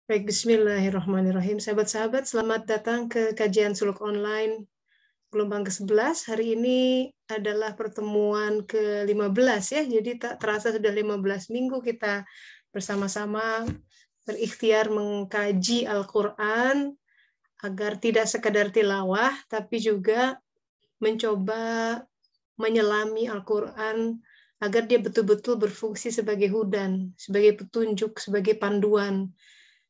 Baik, bismillahirrahmanirrahim. Sahabat-sahabat, selamat datang ke kajian suluk online gelombang ke-11. Hari ini adalah pertemuan ke-15 ya, jadi tak terasa sudah 15 minggu kita bersama-sama berikhtiar mengkaji Al-Quran agar tidak sekadar tilawah, tapi juga mencoba menyelami Al-Quran agar dia betul-betul berfungsi sebagai hudan, sebagai petunjuk, sebagai panduan,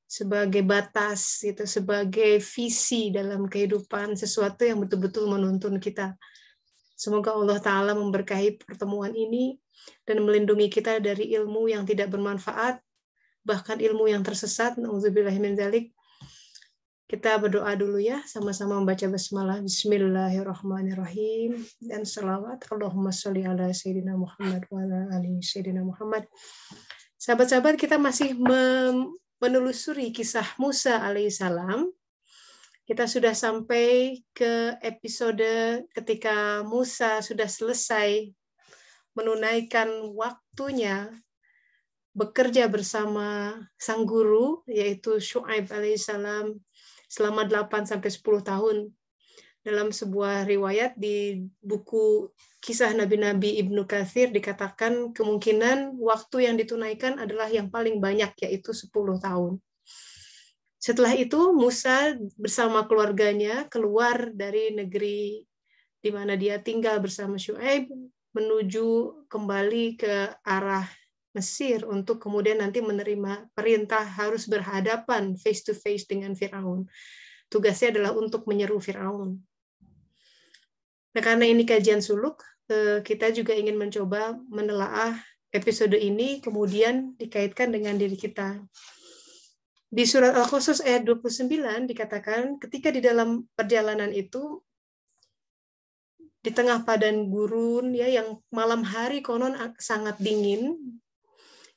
sebagai batas, gitu, sebagai visi dalam kehidupan, sesuatu yang betul-betul menuntun kita. Semoga Allah Ta'ala memberkahi pertemuan ini dan melindungi kita dari ilmu yang tidak bermanfaat, bahkan ilmu yang tersesat. Na'udzubillahi min dzalik. Kita berdoa dulu ya, sama-sama membaca basmalah. Bismillahirrahmanirrahim. Dan salawat. Allahumma sholli ala Sayyidina Muhammad wa ala ali Sayyidina Muhammad. Sahabat-sahabat, kita masih menelusuri kisah Musa alaihissalam. Kita sudah sampai ke episode ketika Musa sudah selesai menunaikan waktunya bekerja bersama sang guru, yaitu Syu'aib alaihissalam, selama 8-10 tahun. Dalam sebuah riwayat di buku Kisah Nabi-Nabi Ibnu Katsir dikatakan kemungkinan waktu yang ditunaikan adalah yang paling banyak, yaitu 10 tahun. Setelah itu Musa bersama keluarganya keluar dari negeri di mana dia tinggal bersama Syu'aib menuju kembali ke arah Mesir untuk kemudian nanti menerima perintah harus berhadapan face to face dengan Firaun. Tugasnya adalah untuk menyeru Firaun. Nah, karena ini kajian suluk, kita juga ingin mencoba menelaah episode ini, kemudian dikaitkan dengan diri kita. Di surat Al-Qasas ayat 29 dikatakan, ketika di dalam perjalanan itu, di tengah padang gurun ya, yang malam hari konon sangat dingin,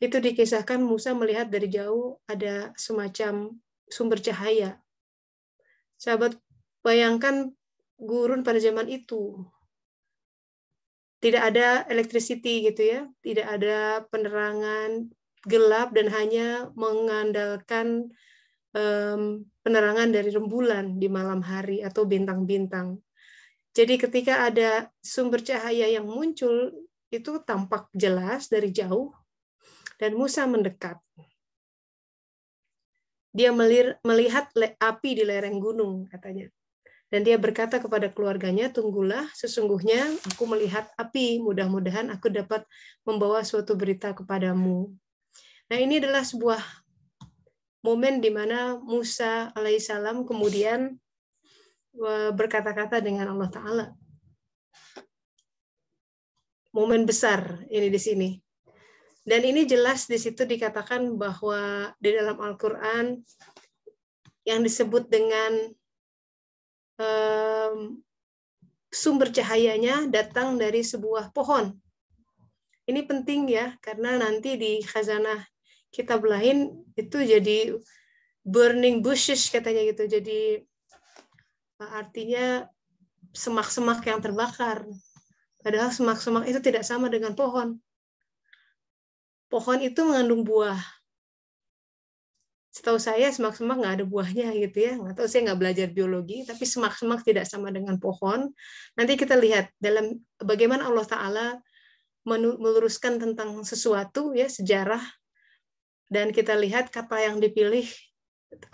itu dikisahkan Musa melihat dari jauh ada semacam sumber cahaya. Sahabat, bayangkan gurun pada zaman itu. Tidak ada electricity gitu ya, tidak ada penerangan, gelap dan hanya mengandalkan penerangan dari rembulan di malam hari atau bintang-bintang. Jadi ketika ada sumber cahaya yang muncul, itu tampak jelas dari jauh dan Musa mendekat. Dia melihat api di lereng gunung, katanya. Dan dia berkata kepada keluarganya, tunggulah, sesungguhnya aku melihat api, mudah-mudahan aku dapat membawa suatu berita kepadamu. Nah, ini adalah sebuah momen di mana Musa alaihissalam kemudian berkata-kata dengan Allah Ta'ala. Momen besar ini di sini. Dan ini jelas di situ dikatakan bahwa di dalam Al-Quran yang disebut dengan sumber cahayanya datang dari sebuah pohon. Ini penting ya, karena nanti di khazanah kitab lain itu jadi burning bushes katanya gitu. Jadi artinya semak-semak yang terbakar. Padahal semak-semak itu tidak sama dengan pohon. Pohon itu mengandung buah. Setahu saya semak-semak nggak ada buahnya gitu ya. Nggak tahu, saya nggak belajar biologi, tapi semak-semak tidak sama dengan pohon. Nanti kita lihat dalam bagaimana Allah Ta'ala meluruskan tentang sesuatu ya, sejarah, dan kita lihat kata yang dipilih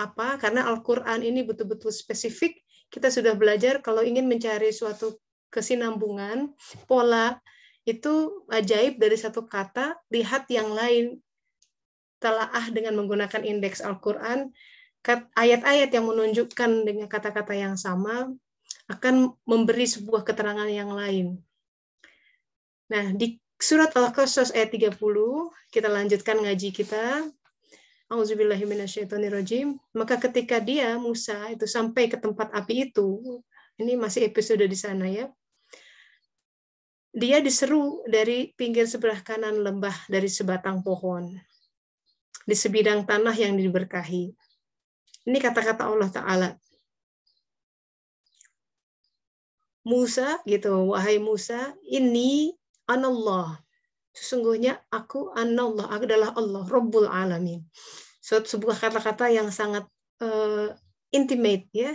apa, karena Al-Quran ini betul-betul spesifik. Kita sudah belajar kalau ingin mencari suatu kesinambungan, pola itu ajaib dari satu kata, lihat yang lain, telaah dengan menggunakan indeks Al-Quran, ayat-ayat yang menunjukkan dengan kata-kata yang sama akan memberi sebuah keterangan yang lain. Nah, di surat Al-Qasas ayat 30, kita lanjutkan ngaji kita. Auzubillahi minasyaitonirrajim. Maka ketika dia, Musa, itu sampai ke tempat api itu, ini masih episode di sana ya, dia diseru dari pinggir sebelah kanan lembah dari sebatang pohon, di sebidang tanah yang diberkahi. Ini kata-kata Allah Ta'ala. Musa, gitu, wahai Musa, ini anallah. Sesungguhnya aku anallah, aku adalah Allah, Rabbul Alamin. sebuah kata-kata yang sangat intimate ya.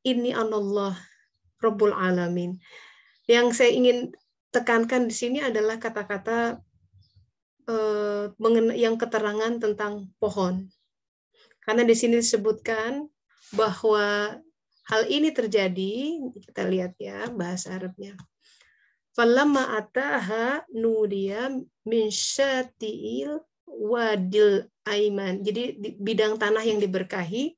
Inni anallah Rabbul Alamin. Yang saya ingin tekankan di sini adalah kata-kata yang keterangan tentang pohon. Karena di sini disebutkan bahwa hal ini terjadi, kita lihat ya bahasa Arabnya. Falamma ataha nudiya min syati'il wadil aiman. Jadi di bidang tanah yang diberkahi,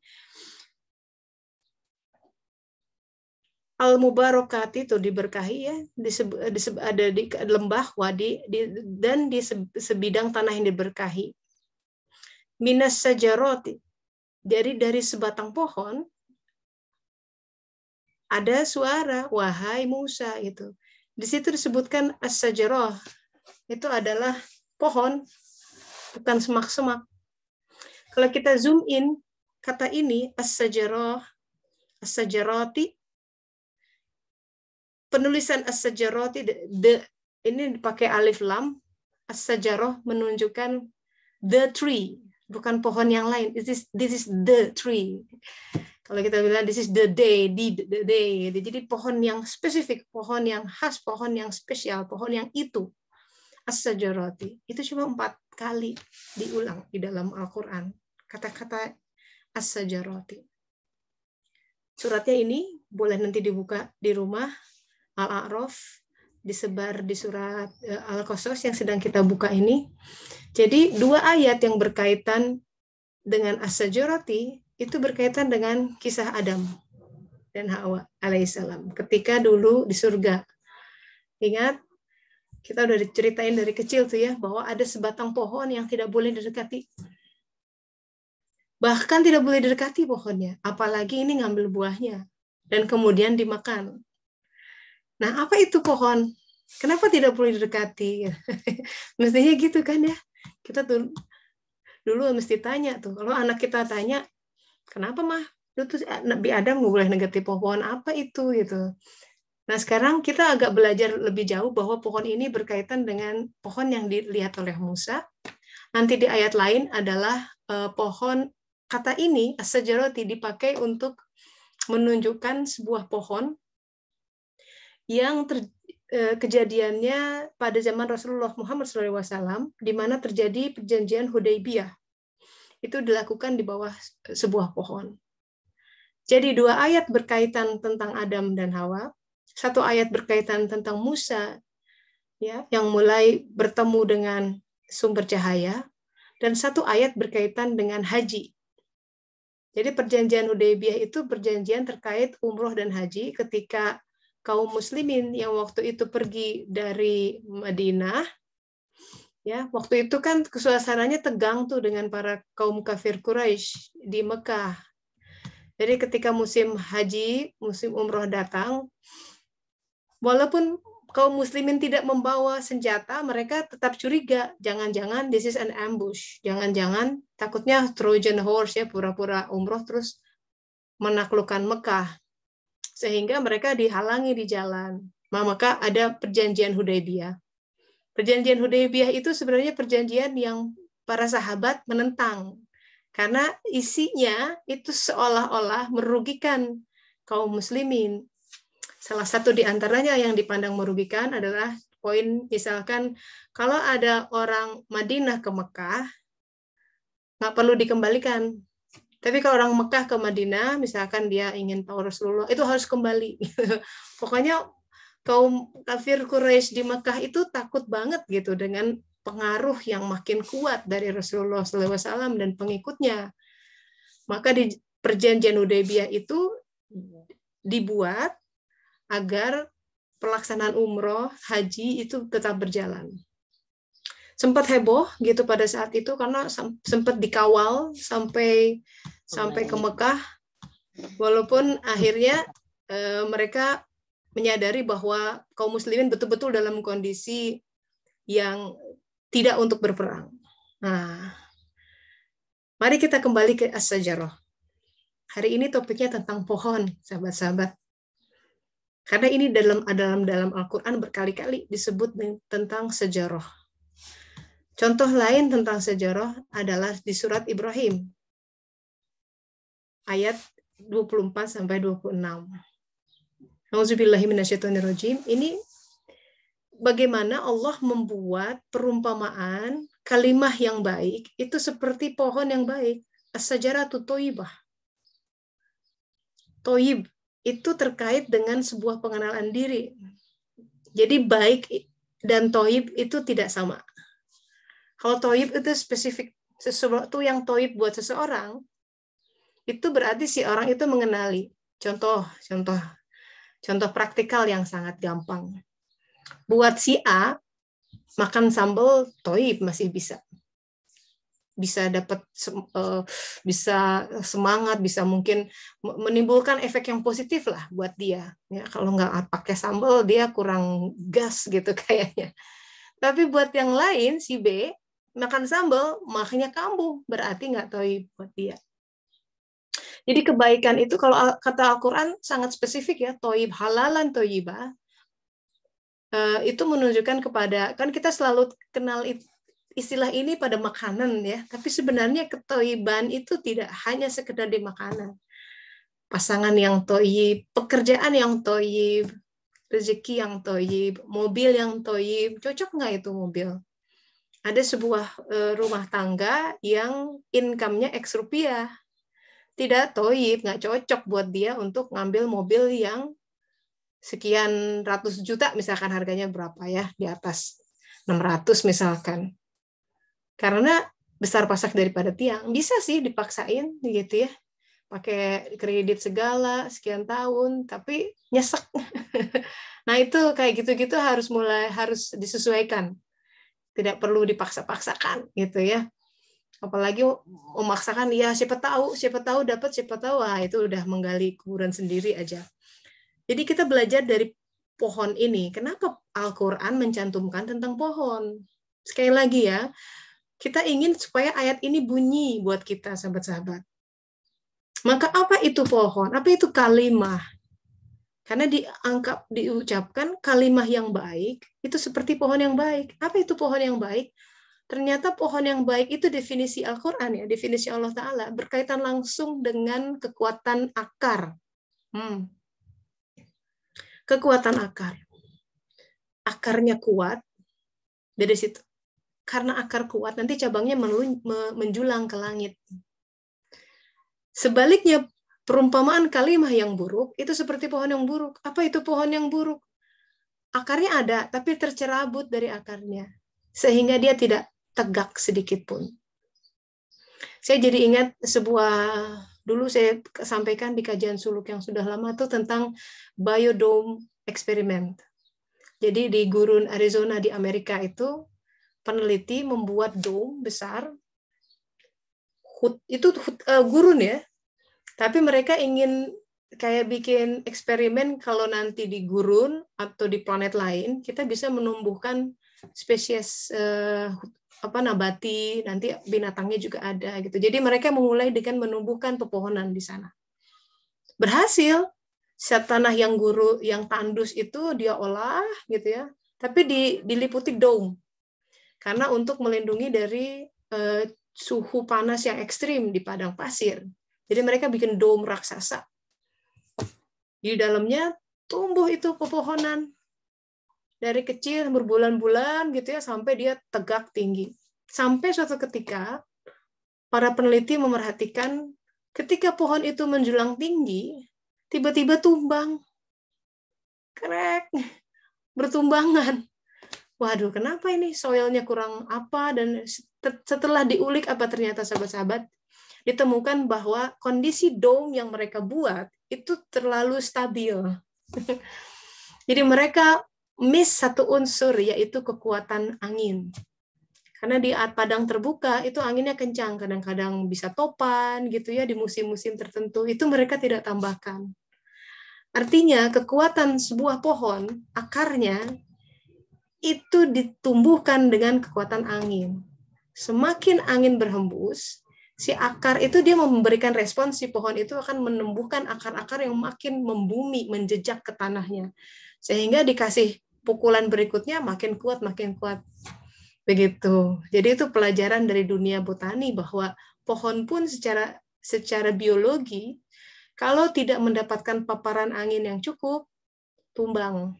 al-mubarakati itu diberkahi ya, ada di lembah wadi dan di sebidang tanah yang diberkahi. Minas sajaroti, dari sebatang pohon ada suara wahai Musa itu. Di situ disebutkan as-sajarah, itu adalah pohon, bukan semak-semak. Kalau kita zoom in kata ini as-sajarah, as-sajarati, penulisan as-sajarati ini dipakai alif lam, as-sajarah menunjukkan the tree, bukan pohon yang lain. This is the tree. Kalau kita bilang this is the day, the day. Jadi pohon yang spesifik, pohon yang khas, pohon yang spesial, pohon yang itu. As-sajarati. Itu cuma 4 kali diulang di dalam Al-Quran. Kata-kata as-sajarati. Suratnya ini boleh nanti dibuka di rumah. Al-A'raf, disebar di surat Al-Qasas yang sedang kita buka ini. Jadi 2 ayat yang berkaitan dengan as-sajarati itu berkaitan dengan kisah Adam dan Hawa alaihissalam ketika dulu di surga. Ingat, kita udah diceritain dari kecil tuh ya, bahwa ada sebatang pohon yang tidak boleh didekati. Bahkan tidak boleh didekati pohonnya, apalagi ini ngambil buahnya dan kemudian dimakan. Nah, apa itu pohon? Kenapa tidak boleh didekati? Mestinya gitu kan ya. Kita dulu mesti tanya tuh. Kalau anak kita tanya, kenapa mah? Itu Nabi Adam nggak boleh negatif pohon apa itu gitu. Nah, sekarang kita agak belajar lebih jauh bahwa pohon ini berkaitan dengan pohon yang dilihat oleh Musa. Nanti di ayat lain adalah pohon, kata ini as-sajarati dipakai untuk menunjukkan sebuah pohon yang kejadiannya pada zaman Rasulullah Muhammad SAW, di mana terjadi perjanjian Hudaybiyah. Itu dilakukan di bawah sebuah pohon. Jadi 2 ayat berkaitan tentang Adam dan Hawa, 1 ayat berkaitan tentang Musa, ya, yang mulai bertemu dengan sumber cahaya, dan 1 ayat berkaitan dengan haji. Jadi perjanjian Hudaybiyah itu perjanjian terkait umroh dan haji ketika kaum muslimin yang waktu itu pergi dari Madinah, ya, waktu itu kan suasananya tegang tuh dengan para kaum kafir Quraisy di Mekah. Jadi ketika musim haji, musim umroh datang, walaupun kaum muslimin tidak membawa senjata, mereka tetap curiga, jangan-jangan this is an ambush, jangan-jangan takutnya Trojan horse ya, pura-pura umroh terus menaklukkan Mekah. Sehingga mereka dihalangi di jalan. Maka ada perjanjian Hudaybiyah. Perjanjian Hudaybiyah itu sebenarnya perjanjian yang para sahabat menentang. Karena isinya itu seolah-olah merugikan kaum muslimin. Salah satu di antaranya yang dipandang merugikan adalah poin misalkan kalau ada orang Madinah ke Mekah, nggak perlu dikembalikan. Tapi kalau orang Mekah ke Madinah, misalkan dia ingin tahu Rasulullah, itu harus kembali. Pokoknya kaum kafir Quraisy di Mekah itu takut banget gitu dengan pengaruh yang makin kuat dari Rasulullah SAW dan pengikutnya. Maka di perjanjian Hudaybiyah itu dibuat agar pelaksanaan umroh, haji itu tetap berjalan. Sempat heboh gitu pada saat itu karena sempat dikawal sampai ke Mekah, walaupun akhirnya mereka menyadari bahwa kaum muslimin betul-betul dalam kondisi yang tidak untuk berperang. Nah, mari kita kembali ke as-sajarah. Hari ini topiknya tentang pohon, sahabat-sahabat. Karena ini dalam Al-Quran berkali-kali disebut tentang sejarah. Contoh lain tentang sejarah adalah di surat Ibrahim, ayat 24 sampai 26. Auzubillahiminasyaitonirrajim. Ini bagaimana Allah membuat perumpamaan kalimah yang baik itu seperti pohon yang baik. As-sajaratu thayyibah. Thayyib itu terkait dengan sebuah pengenalan diri. Jadi baik dan thayyib itu tidak sama. Kalau thayyib itu spesifik sesuatu yang thayyib buat seseorang, itu berarti si orang itu mengenali. Contoh praktikal yang sangat gampang. Buat si A, makan sambal thayyib masih bisa dapat bisa semangat, bisa mungkin menimbulkan efek yang positif lah buat dia. Ya, kalau nggak pakai sambal dia kurang gas gitu kayaknya. Tapi buat yang lain si B makan sambal makanya kambuh, berarti nggak thayyib buat dia. Jadi kebaikan itu kalau kata Al-Quran sangat spesifik ya, thayyib halalan thayyibah. Itu menunjukkan kepada, kan kita selalu kenal istilah ini pada makanan ya, tapi sebenarnya kethayyiban itu tidak hanya sekedar di makanan. Pasangan yang thayyib, pekerjaan yang thayyib, rezeki yang thayyib, mobil yang thayyib, cocok nggak itu mobil? Ada sebuah rumah tangga yang income-nya X rupiah, tidak thayyib, nggak cocok buat dia untuk ngambil mobil yang sekian ratus juta, misalkan harganya berapa ya, di atas 600 misalkan. Karena besar pasak daripada tiang. Bisa sih dipaksain gitu ya, pakai kredit segala sekian tahun, tapi nyesek. Nah itu kayak gitu-gitu harus disesuaikan. Tidak perlu dipaksa-paksakan gitu ya. Apalagi memaksakan ya siapa tahu dapat, siapa tahu, wah itu udah menggali kuburan sendiri aja. Jadi kita belajar dari pohon ini. Kenapa Al-Quran mencantumkan tentang pohon? Sekali lagi ya, kita ingin supaya ayat ini bunyi buat kita sahabat-sahabat. Maka apa itu pohon? Apa itu kalimah? Karena diucapkan kalimah yang baik, itu seperti pohon yang baik. Apa itu pohon yang baik? Ternyata pohon yang baik itu definisi Al-Quran ya, definisi Allah Ta'ala, berkaitan langsung dengan kekuatan akar. Kekuatan akar. Akarnya kuat, dari situ. Karena akar kuat, nanti cabangnya menjulang ke langit. Sebaliknya, perumpamaan kalimah yang buruk, itu seperti pohon yang buruk. Apa itu pohon yang buruk? Akarnya ada, tapi tercerabut dari akarnya. Sehingga dia tidak tegak sedikit pun. Saya jadi ingat dulu saya sampaikan di kajian suluk yang sudah lama itu tentang biodome eksperimen. Jadi di gurun Arizona di Amerika itu, peneliti membuat dome besar, gurun ya, tapi mereka ingin kayak bikin eksperimen kalau nanti di gurun atau di planet lain kita bisa menumbuhkan spesies nabati, nanti binatangnya juga ada gitu. Jadi mereka memulai dengan menumbuhkan pepohonan di sana. Berhasil. Tanah yang tandus itu dia olah gitu ya, tapi diliputi dome. Karena untuk melindungi dari suhu panas yang ekstrim di padang pasir. Jadi mereka bikin dome raksasa. Di dalamnya tumbuh itu pepohonan. Dari kecil berbulan-bulan gitu ya, sampai dia tegak tinggi. Sampai suatu ketika, para peneliti memerhatikan ketika pohon itu menjulang tinggi, tiba-tiba tumbang. Krek, bertumbangan. Waduh, kenapa ini soilnya kurang apa? Dan setelah diulik apa ternyata sahabat-sahabat, ditemukan bahwa kondisi dome yang mereka buat itu terlalu stabil. Jadi mereka miss satu unsur, yaitu kekuatan angin. Karena di padang terbuka itu anginnya kencang, kadang-kadang bisa topan gitu ya di musim-musim tertentu. Itu mereka tidak tambahkan. Artinya kekuatan sebuah pohon, akarnya itu ditumbuhkan dengan kekuatan angin. Semakin angin berhembus, si akar itu dia memberikan respons, si pohon itu akan menumbuhkan akar-akar yang makin membumi, menjejak ke tanahnya. Sehingga dikasih pukulan berikutnya makin kuat, makin kuat. Begitu. Jadi itu pelajaran dari dunia botani bahwa pohon pun secara biologi kalau tidak mendapatkan paparan angin yang cukup, tumbang.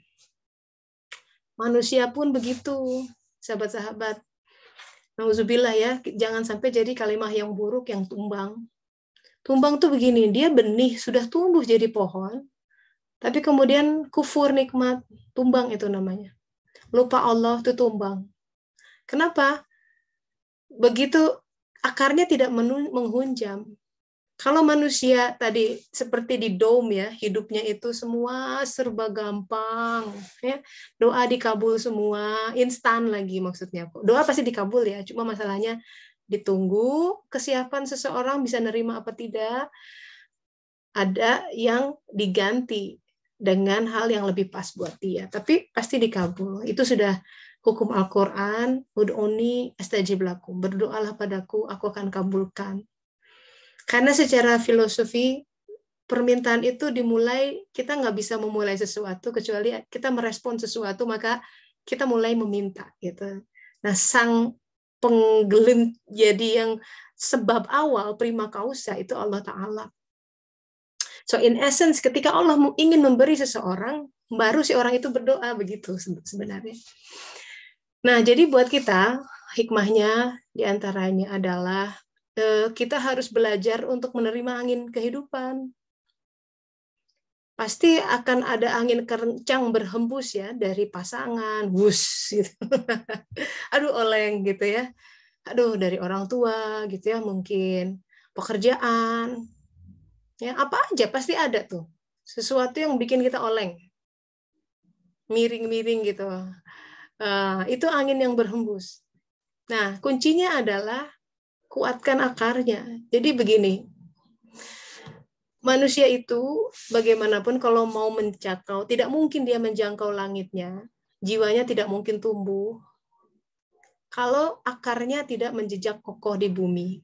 Manusia pun begitu, sahabat-sahabat. Nauzubillah ya, jangan sampai jadi kalimat yang buruk yang tumbang. Tumbang tuh begini, dia benih sudah tumbuh jadi pohon, tapi kemudian kufur nikmat, tumbang itu namanya. Lupa Allah itu tumbang. Kenapa? Begitu akarnya tidak menghunjam. Kalau manusia tadi seperti di dome ya, hidupnya itu semua serba gampang, ya. Doa dikabul semua, instan lagi maksudnya. Doa pasti dikabul ya, cuma masalahnya ditunggu kesiapan seseorang bisa nerima apa tidak. Ada yang diganti dengan hal yang lebih pas buat dia, tapi pasti dikabul. Itu sudah hukum Al-Quran, ud'uni astajib lakum, berdoalah padaku, aku akan kabulkan. Karena secara filosofi, permintaan itu dimulai, kita nggak bisa memulai sesuatu, kecuali kita merespon sesuatu, maka kita mulai meminta. Gitu. Nah, sang penggelint, jadi yang sebab awal, prima causa, itu Allah Ta'ala. So, in essence, ketika Allah ingin memberi seseorang, baru si orang itu berdoa, begitu sebenarnya. Nah, jadi buat kita, hikmahnya diantaranya adalah kita harus belajar untuk menerima angin kehidupan. Pasti akan ada angin kencang berhembus ya dari pasangan, wus gitu. Aduh oleng gitu ya. Aduh dari orang tua gitu ya mungkin. Pekerjaan. Ya apa aja pasti ada tuh. Sesuatu yang bikin kita oleng. Miring-miring gitu. Itu angin yang berhembus. Nah, kuncinya adalah kuatkan akarnya. Jadi begini, manusia itu bagaimanapun kalau mau menjangkau, tidak mungkin dia menjangkau langitnya, jiwanya tidak mungkin tumbuh kalau akarnya tidak menjejak kokoh di bumi.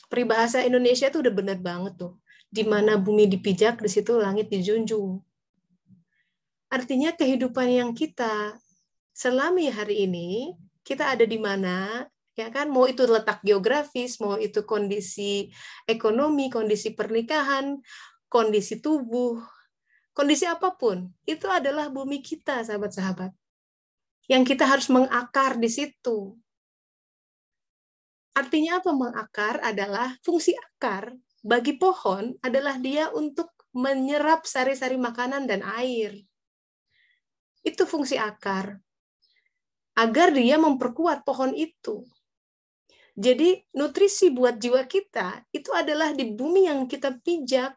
Peribahasa Indonesia itu udah benar banget tuh. Di mana bumi dipijak, di situ langit dijunjung. Artinya kehidupan yang kita selami hari ini, kita ada di mana, ya kan, mau itu letak geografis, mau itu kondisi ekonomi, kondisi pernikahan, kondisi tubuh, kondisi apapun, itu adalah bumi kita, sahabat-sahabat. Yang kita harus mengakar di situ. Artinya apa mengakar adalah fungsi akar bagi pohon adalah dia untuk menyerap sari-sari makanan dan air. Itu fungsi akar. Agar dia memperkuat pohon itu. Jadi nutrisi buat jiwa kita itu adalah di bumi yang kita pijak.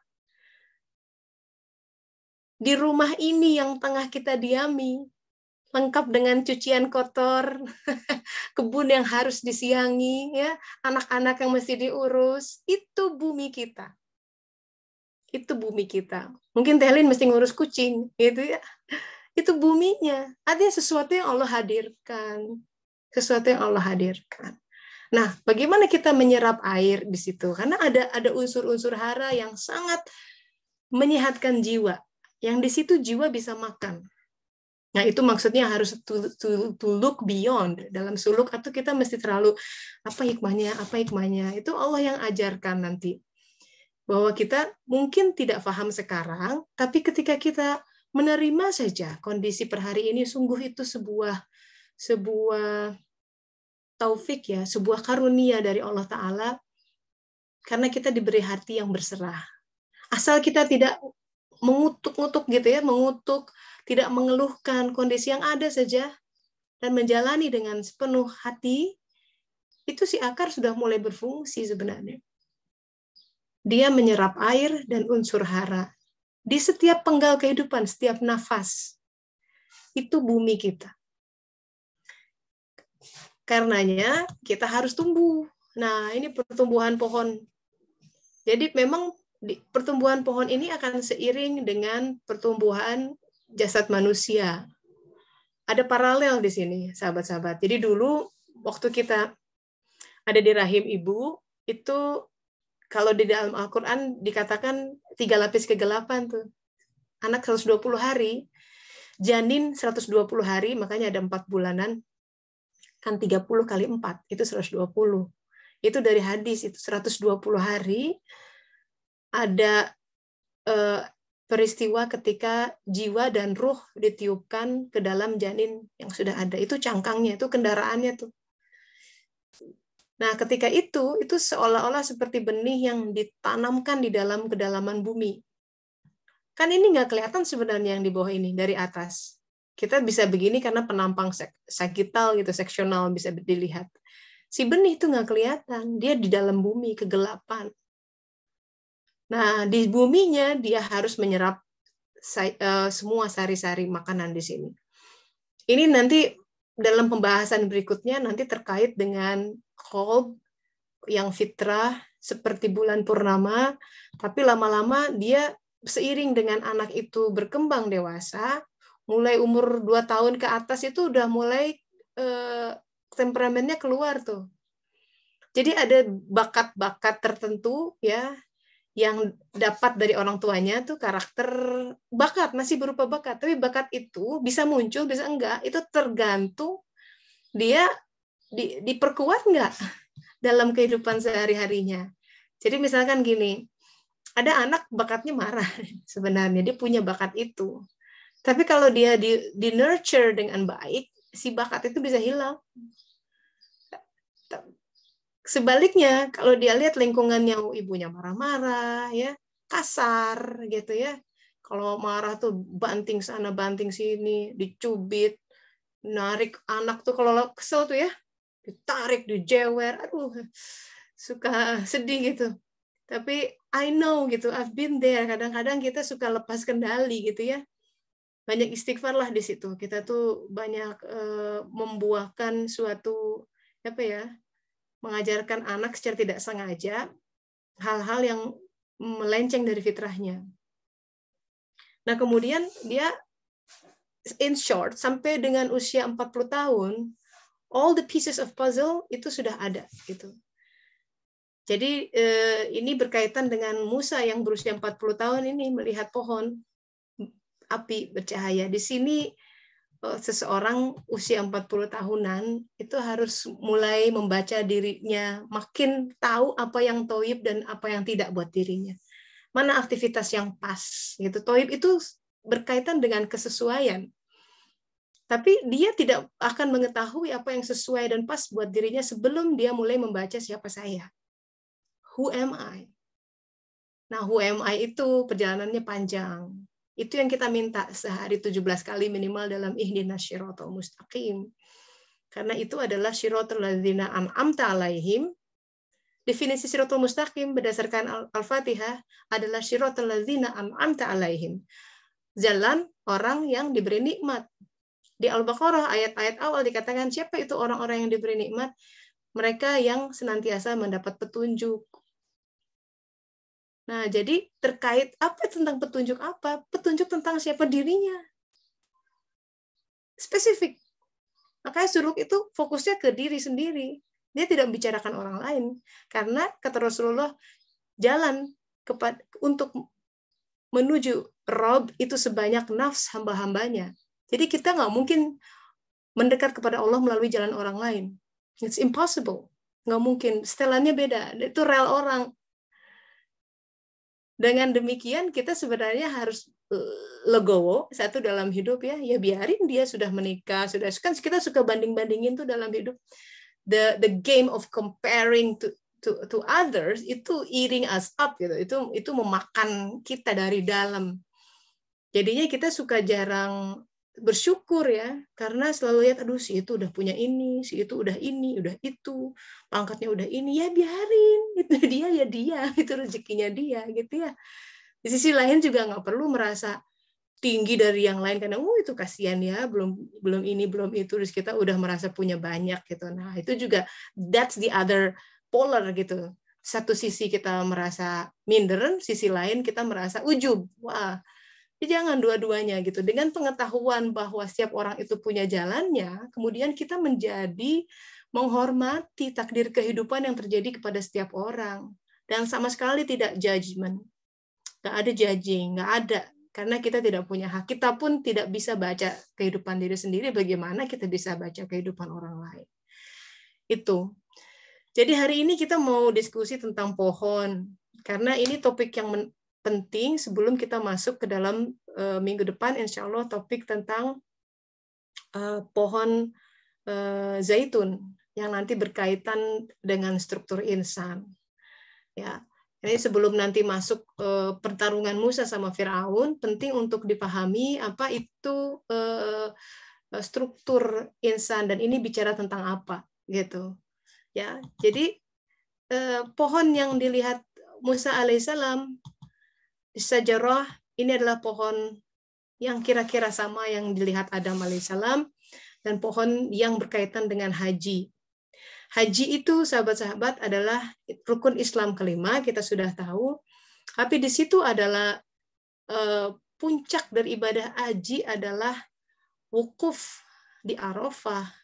Di rumah ini yang tengah kita diami. Lengkap dengan cucian kotor, kebun yang harus disiangi, ya, anak-anak yang mesti diurus. Itu bumi kita. Itu bumi kita. Mungkin Telin mesti ngurus kucing, gitu ya. Itu buminya. Artinya sesuatu yang Allah hadirkan. Sesuatu yang Allah hadirkan. Nah, bagaimana kita menyerap air di situ? Karena ada unsur-unsur hara yang sangat menyehatkan jiwa. Yang di situ jiwa bisa makan. Nah, itu maksudnya harus to look beyond. Dalam suluk atau kita mesti terlalu apa hikmahnya? Itu Allah yang ajarkan nanti. Bahwa kita mungkin tidak paham sekarang, tapi ketika kita menerima saja kondisi per hari ini, sungguh itu sebuah taufik ya, sebuah karunia dari Allah Ta'ala, karena kita diberi hati yang berserah. Asal kita tidak mengutuk-ngutuk gitu ya, tidak mengeluhkan kondisi yang ada saja, dan menjalani dengan sepenuh hati, itu si akar sudah mulai berfungsi sebenarnya. Dia menyerap air dan unsur hara. Di setiap penggal kehidupan, setiap nafas, itu bumi kita. Karenanya kita harus tumbuh. Nah, ini pertumbuhan pohon. Jadi memang pertumbuhan pohon ini akan seiring dengan pertumbuhan jasad manusia. Ada paralel di sini, sahabat-sahabat. Jadi dulu waktu kita ada di rahim ibu, itu kalau di dalam Al-Quran dikatakan 3 lapis kegelapan tuh. Anak 120 hari, janin 120 hari, makanya ada 4 bulanan. Kan 30 kali 4, itu 120. Itu dari hadis, itu 120 hari ada peristiwa ketika jiwa dan ruh ditiupkan ke dalam janin yang sudah ada. Itu cangkangnya, itu kendaraannya tuh. Nah, ketika itu seolah-olah seperti benih yang ditanamkan di dalam kedalaman bumi. Kan ini nggak kelihatan sebenarnya yang di bawah ini, dari atas. Kita bisa begini karena penampang sagital gitu, seksional bisa dilihat. Si benih itu nggak kelihatan, dia di dalam bumi, kegelapan. Nah, di buminya dia harus menyerap semua sari-sari makanan di sini. Ini nanti dalam pembahasan berikutnya nanti terkait dengan qalb yang fitrah seperti bulan purnama, tapi lama-lama dia seiring dengan anak itu berkembang dewasa, mulai umur 2 tahun ke atas itu udah mulai temperamennya keluar tuh. Jadi ada bakat-bakat tertentu ya yang dapat dari orang tuanya tuh karakter bakat, masih berupa bakat, tapi bakat itu bisa muncul bisa enggak, itu tergantung dia diperkuat enggak dalam kehidupan sehari-harinya. Jadi misalkan gini, ada anak bakatnya marah sebenarnya, dia punya bakat itu. Tapi kalau dia di nurture dengan baik, si bakat itu bisa hilang. Sebaliknya, kalau dia lihat lingkungannya ibunya marah-marah, ya kasar gitu ya. Kalau marah tuh banting sana, banting sini, dicubit, narik anak tuh kalau kesel tuh ya, ditarik, dijewer, aduh, suka sedih gitu. Tapi I know gitu, I've been there. Kadang-kadang kita suka lepas kendali gitu ya. Banyak istighfar lah di situ. Kita tuh banyak membuahkan suatu apa ya, mengajarkan anak secara tidak sengaja hal-hal yang melenceng dari fitrahnya. Nah, kemudian dia in short sampai dengan usia 40 tahun all the pieces of puzzle itu sudah ada gitu. Jadi ini berkaitan dengan Musa yang berusia 40 tahun ini melihat pohon api bercahaya. Di sini seseorang usia 40 tahunan itu harus mulai membaca dirinya, makin tahu apa yang toib dan apa yang tidak buat dirinya. Mana aktivitas yang pas gitu. Toib itu berkaitan dengan kesesuaian. Tapi dia tidak akan mengetahui apa yang sesuai dan pas buat dirinya sebelum dia mulai membaca siapa saya. Who am I? Nah, who am I itu perjalanannya panjang. Itu yang kita minta sehari 17 kali minimal dalam ihdinas syiratal mustaqim. Karena itu adalah syiratal ladzina an'amta alaihim. Definisi syiratal mustaqim berdasarkan Al-Fatihah adalah syiratal ladzina an'amta alaihim. Jalan orang yang diberi nikmat. Di Al-Baqarah ayat-ayat awal dikatakan siapa itu orang-orang yang diberi nikmat? Mereka yang senantiasa mendapat petunjuk. Nah, jadi terkait apa tentang petunjuk apa? Petunjuk tentang siapa dirinya. Spesifik. Makanya suluk itu fokusnya ke diri sendiri. Dia tidak membicarakan orang lain. Karena kata Rasulullah, jalan untuk menuju Rob itu sebanyak nafs hamba-hambanya. Jadi kita nggak mungkin mendekat kepada Allah melalui jalan orang lain. It's impossible. Nggak mungkin. Setelannya beda. Itu rel orang. Dengan demikian kita sebenarnya harus legowo satu dalam hidup ya biarin dia sudah menikah, sudah kan kita suka banding-bandingin tuh dalam hidup. The game of comparing to others itu eating us up gitu. Itu memakan kita dari dalam. Jadinya kita suka jarang bersyukur ya, karena selalu lihat aduh si itu udah punya ini, si itu udah ini, udah itu, pangkatnya udah ini, ya biarin, itu dia ya dia, itu rezekinya dia gitu ya. Di sisi lain juga nggak perlu merasa tinggi dari yang lain karena itu kasihan ya, belum ini belum itu, terus kita udah merasa punya banyak gitu. Nah, itu juga that's the other polar gitu. Satu sisi kita merasa minder, sisi lain kita merasa ujub. Wah, jangan dua-duanya gitu. Dengan pengetahuan bahwa setiap orang itu punya jalannya, kemudian kita menjadi menghormati takdir kehidupan yang terjadi kepada setiap orang. Dan sama sekali tidak judgment. Nggak ada judging, nggak ada. Karena kita tidak punya hak. Kita pun tidak bisa baca kehidupan diri sendiri, bagaimana kita bisa baca kehidupan orang lain. Itu. Jadi hari ini kita mau diskusi tentang pohon, karena ini topik yang penting sebelum kita masuk ke dalam minggu depan, insya Allah topik tentang pohon zaitun yang nanti berkaitan dengan struktur insan. Ya, ini sebelum nanti masuk pertarungan Musa sama Firaun, penting untuk dipahami apa itu struktur insan dan ini bicara tentang apa, gitu. Ya, jadi pohon yang dilihat Musa alaihissalam di Sajarah ini adalah pohon yang kira-kira sama yang dilihat Adam alaihissalam dan pohon yang berkaitan dengan haji. Haji itu sahabat-sahabat adalah rukun Islam kelima, kita sudah tahu. Tapi di situ adalah puncak dari ibadah haji adalah wukuf di Arafah.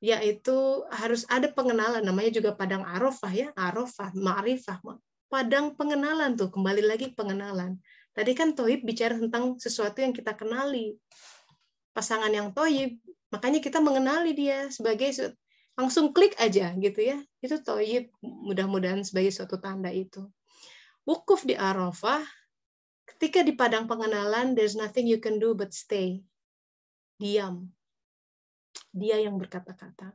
Yaitu harus ada pengenalan, namanya juga padang Arafah ya, Arafah, ma'rifah. Padang pengenalan tuh, kembali lagi pengenalan. Tadi kan Toib bicara tentang sesuatu yang kita kenali. Pasangan yang Toib, makanya kita mengenali dia sebagai langsung klik aja gitu ya. Itu Toib, mudah-mudahan sebagai suatu tanda itu. Wukuf di Arafah, ketika di padang pengenalan, there's nothing you can do but stay. Diam. Dia yang berkata-kata.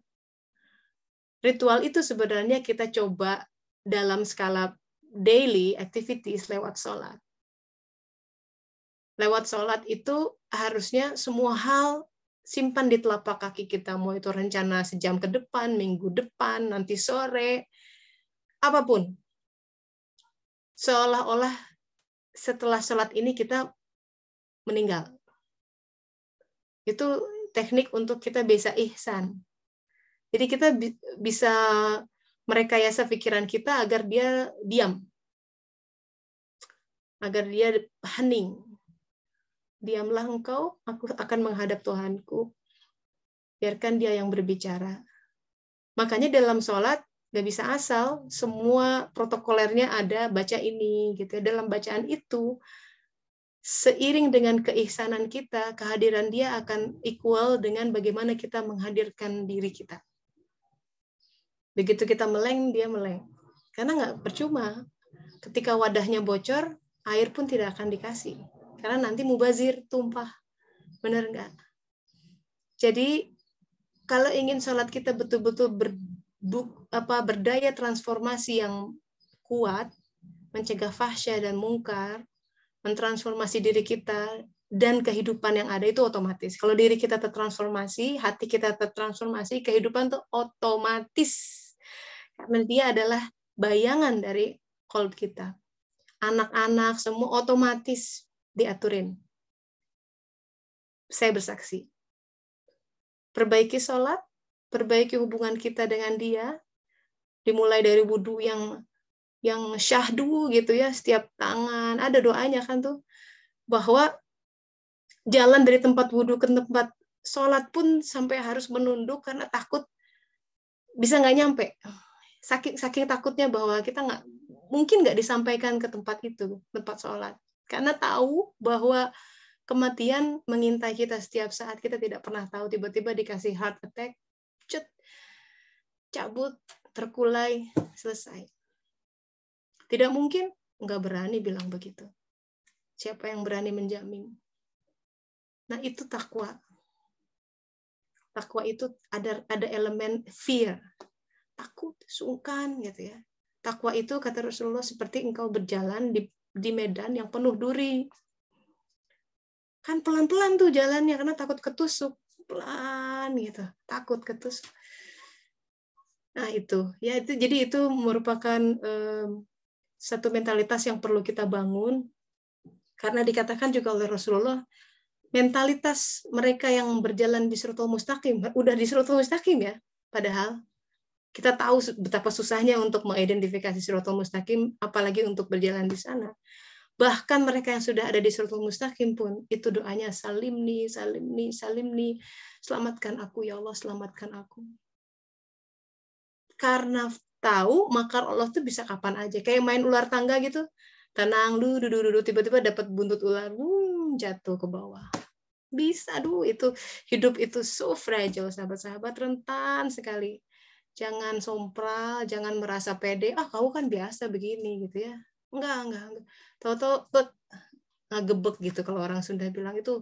Ritual itu sebenarnya kita coba dalam skala daily activities lewat sholat. Lewat sholat itu harusnya semua hal simpan di telapak kaki kita. Mau itu rencana sejam ke depan, minggu depan, nanti sore, apapun. Seolah-olah setelah sholat ini kita meninggal. Itu teknik untuk kita bisa ihsan. Jadi kita bisa merekayasa pikiran kita agar dia diam. Agar dia hening. Diamlah engkau, aku akan menghadap Tuhanku. Biarkan dia yang berbicara. Makanya dalam sholat nggak bisa asal, semua protokolernya ada, baca ini, gitu. Dalam bacaan itu, seiring dengan keihsanan kita, kehadiran dia akan equal dengan bagaimana kita menghadirkan diri kita. Begitu kita meleng, dia meleng. Karena nggak percuma. Ketika wadahnya bocor, air pun tidak akan dikasih. Karena nanti mubazir, tumpah. Benar nggak? Jadi, kalau ingin sholat kita betul-betul berdaya transformasi yang kuat, mencegah fahsya dan mungkar, mentransformasi diri kita, dan kehidupan yang ada itu otomatis. Kalau diri kita tertransformasi, hati kita tertransformasi, kehidupan itu otomatis. Karena dia adalah bayangan dari qalb kita. Anak-anak semua otomatis diaturin. Saya bersaksi. Perbaiki sholat, perbaiki hubungan kita dengan dia, dimulai dari wudhu yang syahdu gitu ya, setiap tangan, ada doanya kan tuh, bahwa jalan dari tempat wudhu ke tempat sholat pun sampai harus menunduk karena takut bisa nggak nyampe. Saking takutnya bahwa kita mungkin nggak disampaikan ke tempat itu, tempat sholat. Karena tahu bahwa kematian mengintai kita setiap saat, kita tidak pernah tahu, tiba-tiba dikasih heart attack, cabut, terkulai, selesai. Tidak mungkin, nggak berani bilang begitu. Siapa yang berani menjamin? Nah, itu takwa. Takwa itu ada elemen fear. Takut, sungkan gitu ya. Takwa itu kata Rasulullah seperti engkau berjalan di medan yang penuh duri. Kan pelan-pelan tuh jalannya karena takut ketusuk. Pelan gitu, takut ketusuk. Nah, itu. Ya itu jadi itu merupakan satu mentalitas yang perlu kita bangun. Karena dikatakan juga oleh Rasulullah, mentalitas mereka yang berjalan di Siratal Mustaqim, udah di Siratal Mustaqim ya, padahal kita tahu betapa susahnya untuk mengidentifikasi Siratal Mustaqim, apalagi untuk berjalan di sana. Bahkan mereka yang sudah ada di Siratal Mustaqim pun, itu doanya salimni, salimni, salimni, selamatkan aku ya Allah, selamatkan aku. Karena tahu makar Allah tuh bisa kapan aja, kayak main ular tangga gitu, tenang, tiba-tiba dapat buntut ular, jatuh ke bawah. Bisa, aduh itu hidup itu so fragile, sahabat-sahabat, rentan sekali. Jangan sompral, jangan merasa pede, ah kamu kan biasa begini gitu ya. Enggak. Tahu-tahu ngegebek gitu kalau orang Sunda bilang itu.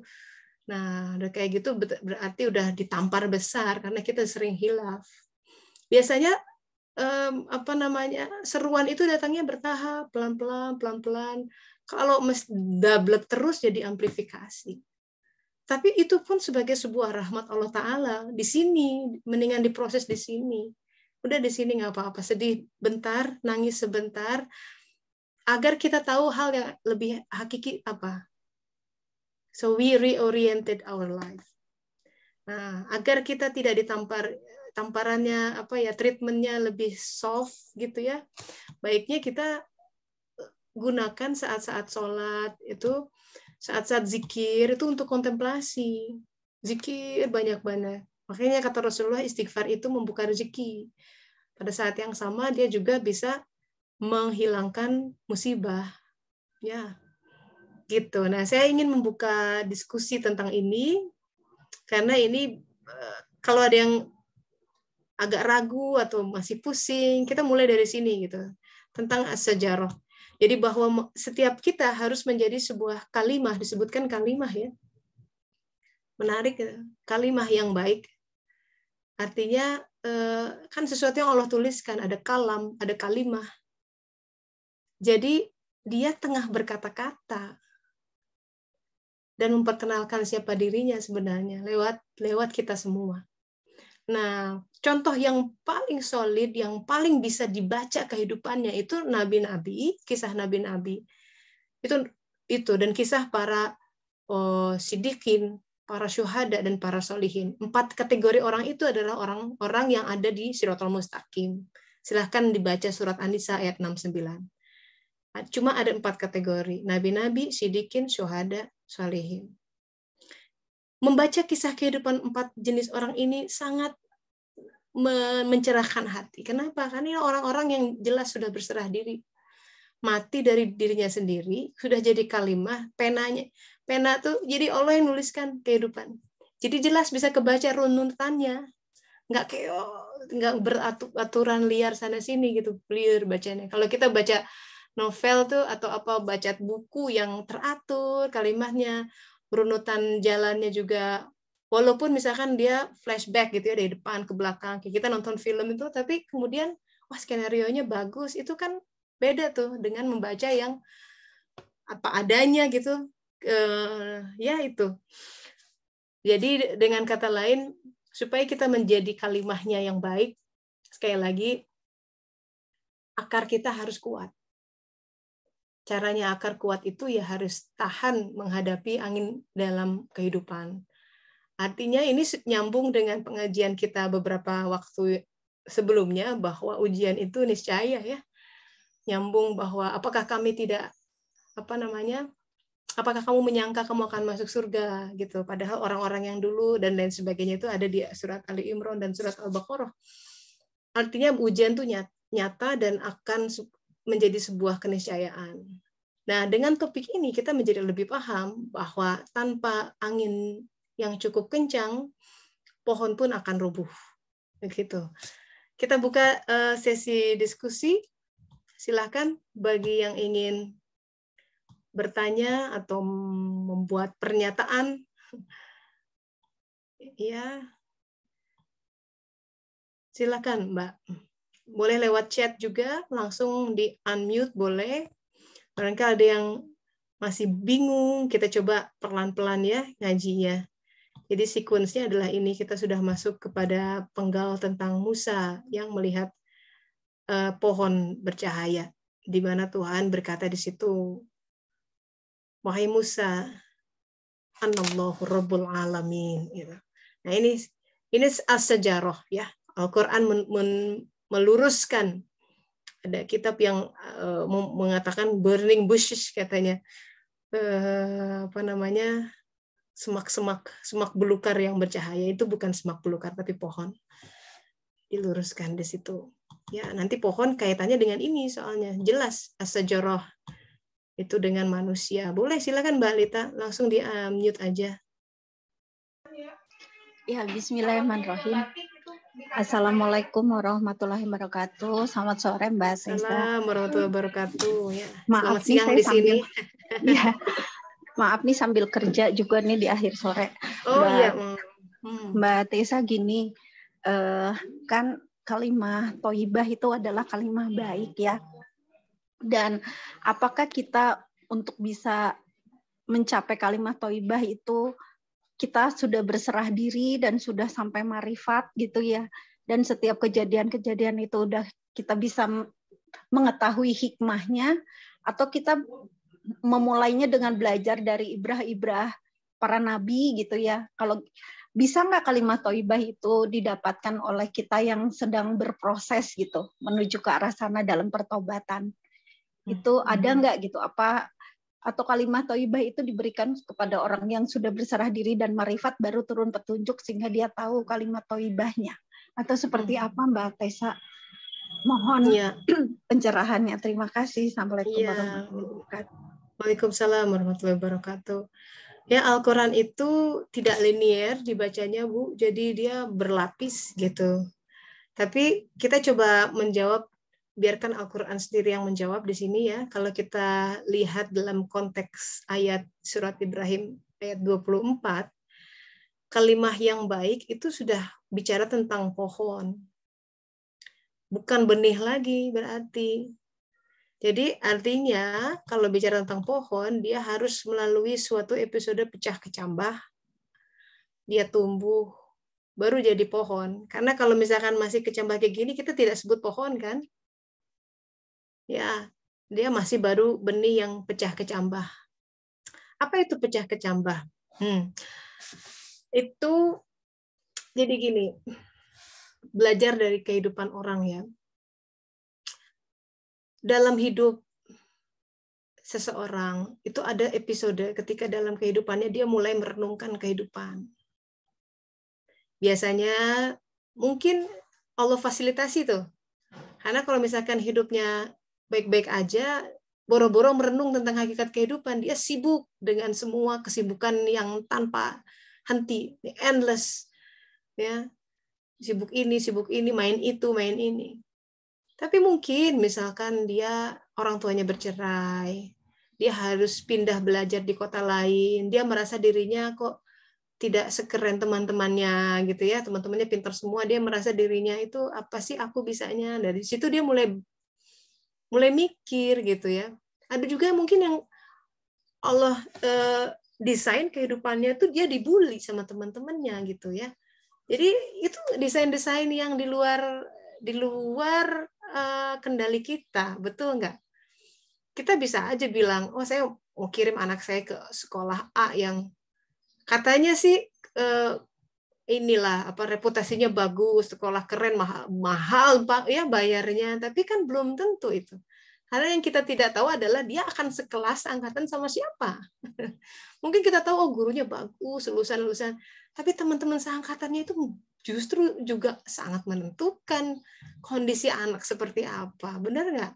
Nah, udah kayak gitu berarti udah ditampar besar karena kita sering hilaf. Biasanya apa namanya, seruan itu datangnya bertahap, pelan-pelan, pelan-pelan. Kalau dablek terus jadi amplifikasi. Tapi itu pun sebagai sebuah rahmat Allah Ta'ala. Di sini, mendingan diproses di sini. Udah di sini nggak apa-apa. Sedih bentar, nangis sebentar, agar kita tahu hal yang lebih hakiki apa. So we reoriented our life. Nah, agar kita tidak tamparannya apa ya, treatmentnya lebih soft gitu ya. Baiknya kita gunakan saat-saat sholat itu, saat-saat zikir itu untuk kontemplasi. Zikir banyak-banyak. Makanya kata Rasulullah, istighfar itu membuka rezeki. Pada saat yang sama dia juga bisa menghilangkan musibah. Ya, gitu. Nah, saya ingin membuka diskusi tentang ini karena ini kalau ada yang agak ragu atau masih pusing, kita mulai dari sini gitu. Tentang as-sajarah. Jadi bahwa setiap kita harus menjadi sebuah kalimah, disebutkan kalimah ya. Menarik, kalimah yang baik. Artinya kan sesuatu yang Allah tuliskan, ada kalam, ada kalimah. Jadi dia tengah berkata-kata dan memperkenalkan siapa dirinya sebenarnya lewat kita semua. Nah, contoh yang paling solid, yang paling bisa dibaca kehidupannya itu nabi-nabi, kisah nabi-nabi. Itu dan kisah para sidikin, para syuhada dan para solihin. 4 kategori orang itu adalah orang-orang yang ada di Shiratal Mustaqim. Silahkan dibaca surat An-Nisa ayat 69. Cuma ada 4 kategori, nabi-nabi, sidikin, syuhada, solihin. Membaca kisah kehidupan 4 jenis orang ini sangat mencerahkan hati. Kenapa? Karena ini orang-orang yang jelas sudah berserah diri. Mati dari dirinya sendiri, sudah jadi kalimah, pena tuh jadi Allah yang nuliskan kehidupan. Jadi jelas bisa kebaca runutannya. Nggak beraturan liar sana sini gitu, clear bacanya. Kalau kita baca novel tuh atau apa, baca buku yang teratur kalimahnya, runutan jalannya juga, walaupun misalkan dia flashback gitu ya dari depan ke belakang, kayak kita nonton film itu, tapi kemudian wah skenario-nya bagus, itu kan beda tuh dengan membaca yang apa adanya gitu. Ya itu. Jadi dengan kata lain, supaya kita menjadi kalimahnya yang baik, sekali lagi akar kita harus kuat. Caranya akar kuat itu ya harus tahan menghadapi angin dalam kehidupan. Artinya ini nyambung dengan pengajian kita beberapa waktu sebelumnya, bahwa ujian itu niscaya ya. Nyambung bahwa apakah kami tidak, apakah kamu menyangka kamu akan masuk surga gitu. Padahal orang-orang yang dulu dan lain sebagainya itu ada di surat Ali Imran dan surat Al-Baqarah. Artinya ujian itu nyata dan akan menjadi sebuah keniscayaan. Nah, dengan topik ini kita menjadi lebih paham bahwa tanpa angin yang cukup kencang, pohon pun akan rubuh. Begitu. Kita buka sesi diskusi. Silakan bagi yang ingin bertanya atau membuat pernyataan. Ya. Silakan, Mbak. Boleh lewat chat juga, langsung di unmute boleh. Barangkali ada yang masih bingung, kita coba pelan-pelan ya ngajinya. Jadi sekuensnya adalah ini, kita sudah masuk kepada penggal tentang Musa yang melihat pohon bercahaya, di mana Tuhan berkata di situ, wahai Musa, Anallahu Rabbul Alamin. Nah ini as-sajarah ya. Al-Quran meluruskan. Ada kitab yang mengatakan burning bushes katanya, semak belukar yang bercahaya, itu bukan semak belukar tapi pohon. Diluruskan di situ. Ya, nanti pohon kaitannya dengan ini soalnya jelas as-sajarah itu dengan manusia. Boleh silakan Mbak Lita langsung di mute aja. Ya, bismillahirrahmanirrahim. Assalamualaikum warahmatullahi wabarakatuh. Selamat sore Mbak Tessa. Assalamualaikum warahmatullahi wabarakatuh. Ya, Maaf selamat nih siang saya di sambil sini. ya, maaf nih sambil kerja juga nih di akhir sore. Oh iya, Mbak Tessa gini, kan kalimah thayyibah itu adalah kalimah baik ya. Dan apakah kita untuk bisa mencapai kalimah thayyibah itu kita sudah berserah diri dan sudah sampai marifat gitu ya. Dan setiap kejadian-kejadian itu udah kita bisa mengetahui hikmahnya, atau kita memulainya dengan belajar dari ibrah-ibrah para nabi gitu ya. Kalau bisa nggak kalimat thayyibah itu didapatkan oleh kita yang sedang berproses gitu menuju ke arah sana dalam pertobatan? Itu ada nggak gitu, apa atau kalimat thayyibah itu diberikan kepada orang yang sudah berserah diri dan marifat baru turun petunjuk sehingga dia tahu kalimat thayyibahnya, atau seperti apa Mbak Tessa? Mohon pencerahannya. Terima kasih. Assalamualaikum warahmatullahi wabarakatuh. Waalaikumsalam warahmatullahi wabarakatuh. Ya, Al-Quran itu tidak linier dibacanya, Bu. Jadi dia berlapis gitu. Tapi kita coba menjawab, biarkan Al-Quran sendiri yang menjawab di sini ya. Kalau kita lihat dalam konteks ayat surat Ibrahim ayat 24, kalimah yang baik itu sudah bicara tentang pohon. Bukan benih lagi berarti. Jadi artinya kalau bicara tentang pohon, dia harus melalui suatu episode pecah kecambah, dia tumbuh, baru jadi pohon. Karena kalau misalkan masih kecambah kayak gini, kita tidak sebut pohon kan? Ya, dia masih baru benih yang pecah kecambah. Apa itu pecah kecambah? Itu jadi gini, belajar dari kehidupan orang ya. Dalam hidup seseorang itu ada episode ketika dalam kehidupannya dia mulai merenungkan kehidupan. Biasanya mungkin Allah fasilitasi tuh. Karena kalau misalkan hidupnya baik-baik aja, boro-boro merenung tentang hakikat kehidupan, dia sibuk dengan semua kesibukan yang tanpa henti, endless. Ya, sibuk ini, main itu, main ini. Tapi mungkin misalkan dia orang tuanya bercerai, dia harus pindah belajar di kota lain, dia merasa dirinya kok tidak sekeren teman-temannya gitu ya, teman-temannya pintar semua, dia merasa dirinya itu apa sih aku bisanya. Dari situ dia mulai mikir gitu ya. Ada juga mungkin yang Allah desain kehidupannya itu dia dibully sama teman-temannya gitu ya. Jadi itu desain-desain yang di luar kendali kita, betul nggak? Kita bisa aja bilang, oh saya mau kirim anak saya ke sekolah A yang katanya sih inilah apa reputasinya bagus, sekolah keren, mahal ya bayarnya, tapi kan belum tentu itu. Karena yang kita tidak tahu adalah dia akan sekelas angkatan sama siapa. Mungkin kita tahu oh gurunya bagus, lulusan-lulusan, tapi teman-teman seangkatannya itu justru juga sangat menentukan kondisi anak seperti apa. Benar nggak?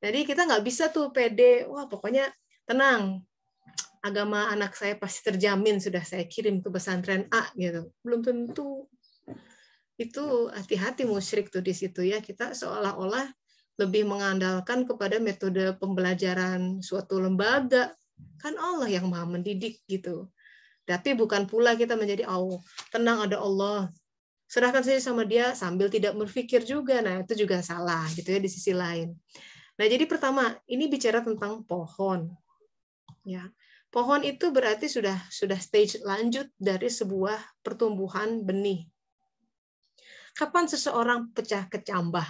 Jadi kita nggak bisa tuh pede, wah pokoknya tenang, agama anak saya pasti terjamin, sudah saya kirim ke pesantren A gitu. Belum tentu. Itu hati-hati musyrik tuh di situ ya. Kita seolah-olah lebih mengandalkan kepada metode pembelajaran suatu lembaga. Kan Allah yang Maha mendidik gitu. Tapi bukan pula kita menjadi tenang ada Allah. Serahkan saja sama dia sambil tidak berpikir juga. Nah, itu juga salah gitu ya di sisi lain. Nah, jadi pertama, ini bicara tentang pohon. Ya. Pohon itu berarti sudah stage lanjut dari sebuah pertumbuhan benih. Kapan seseorang pecah kecambah?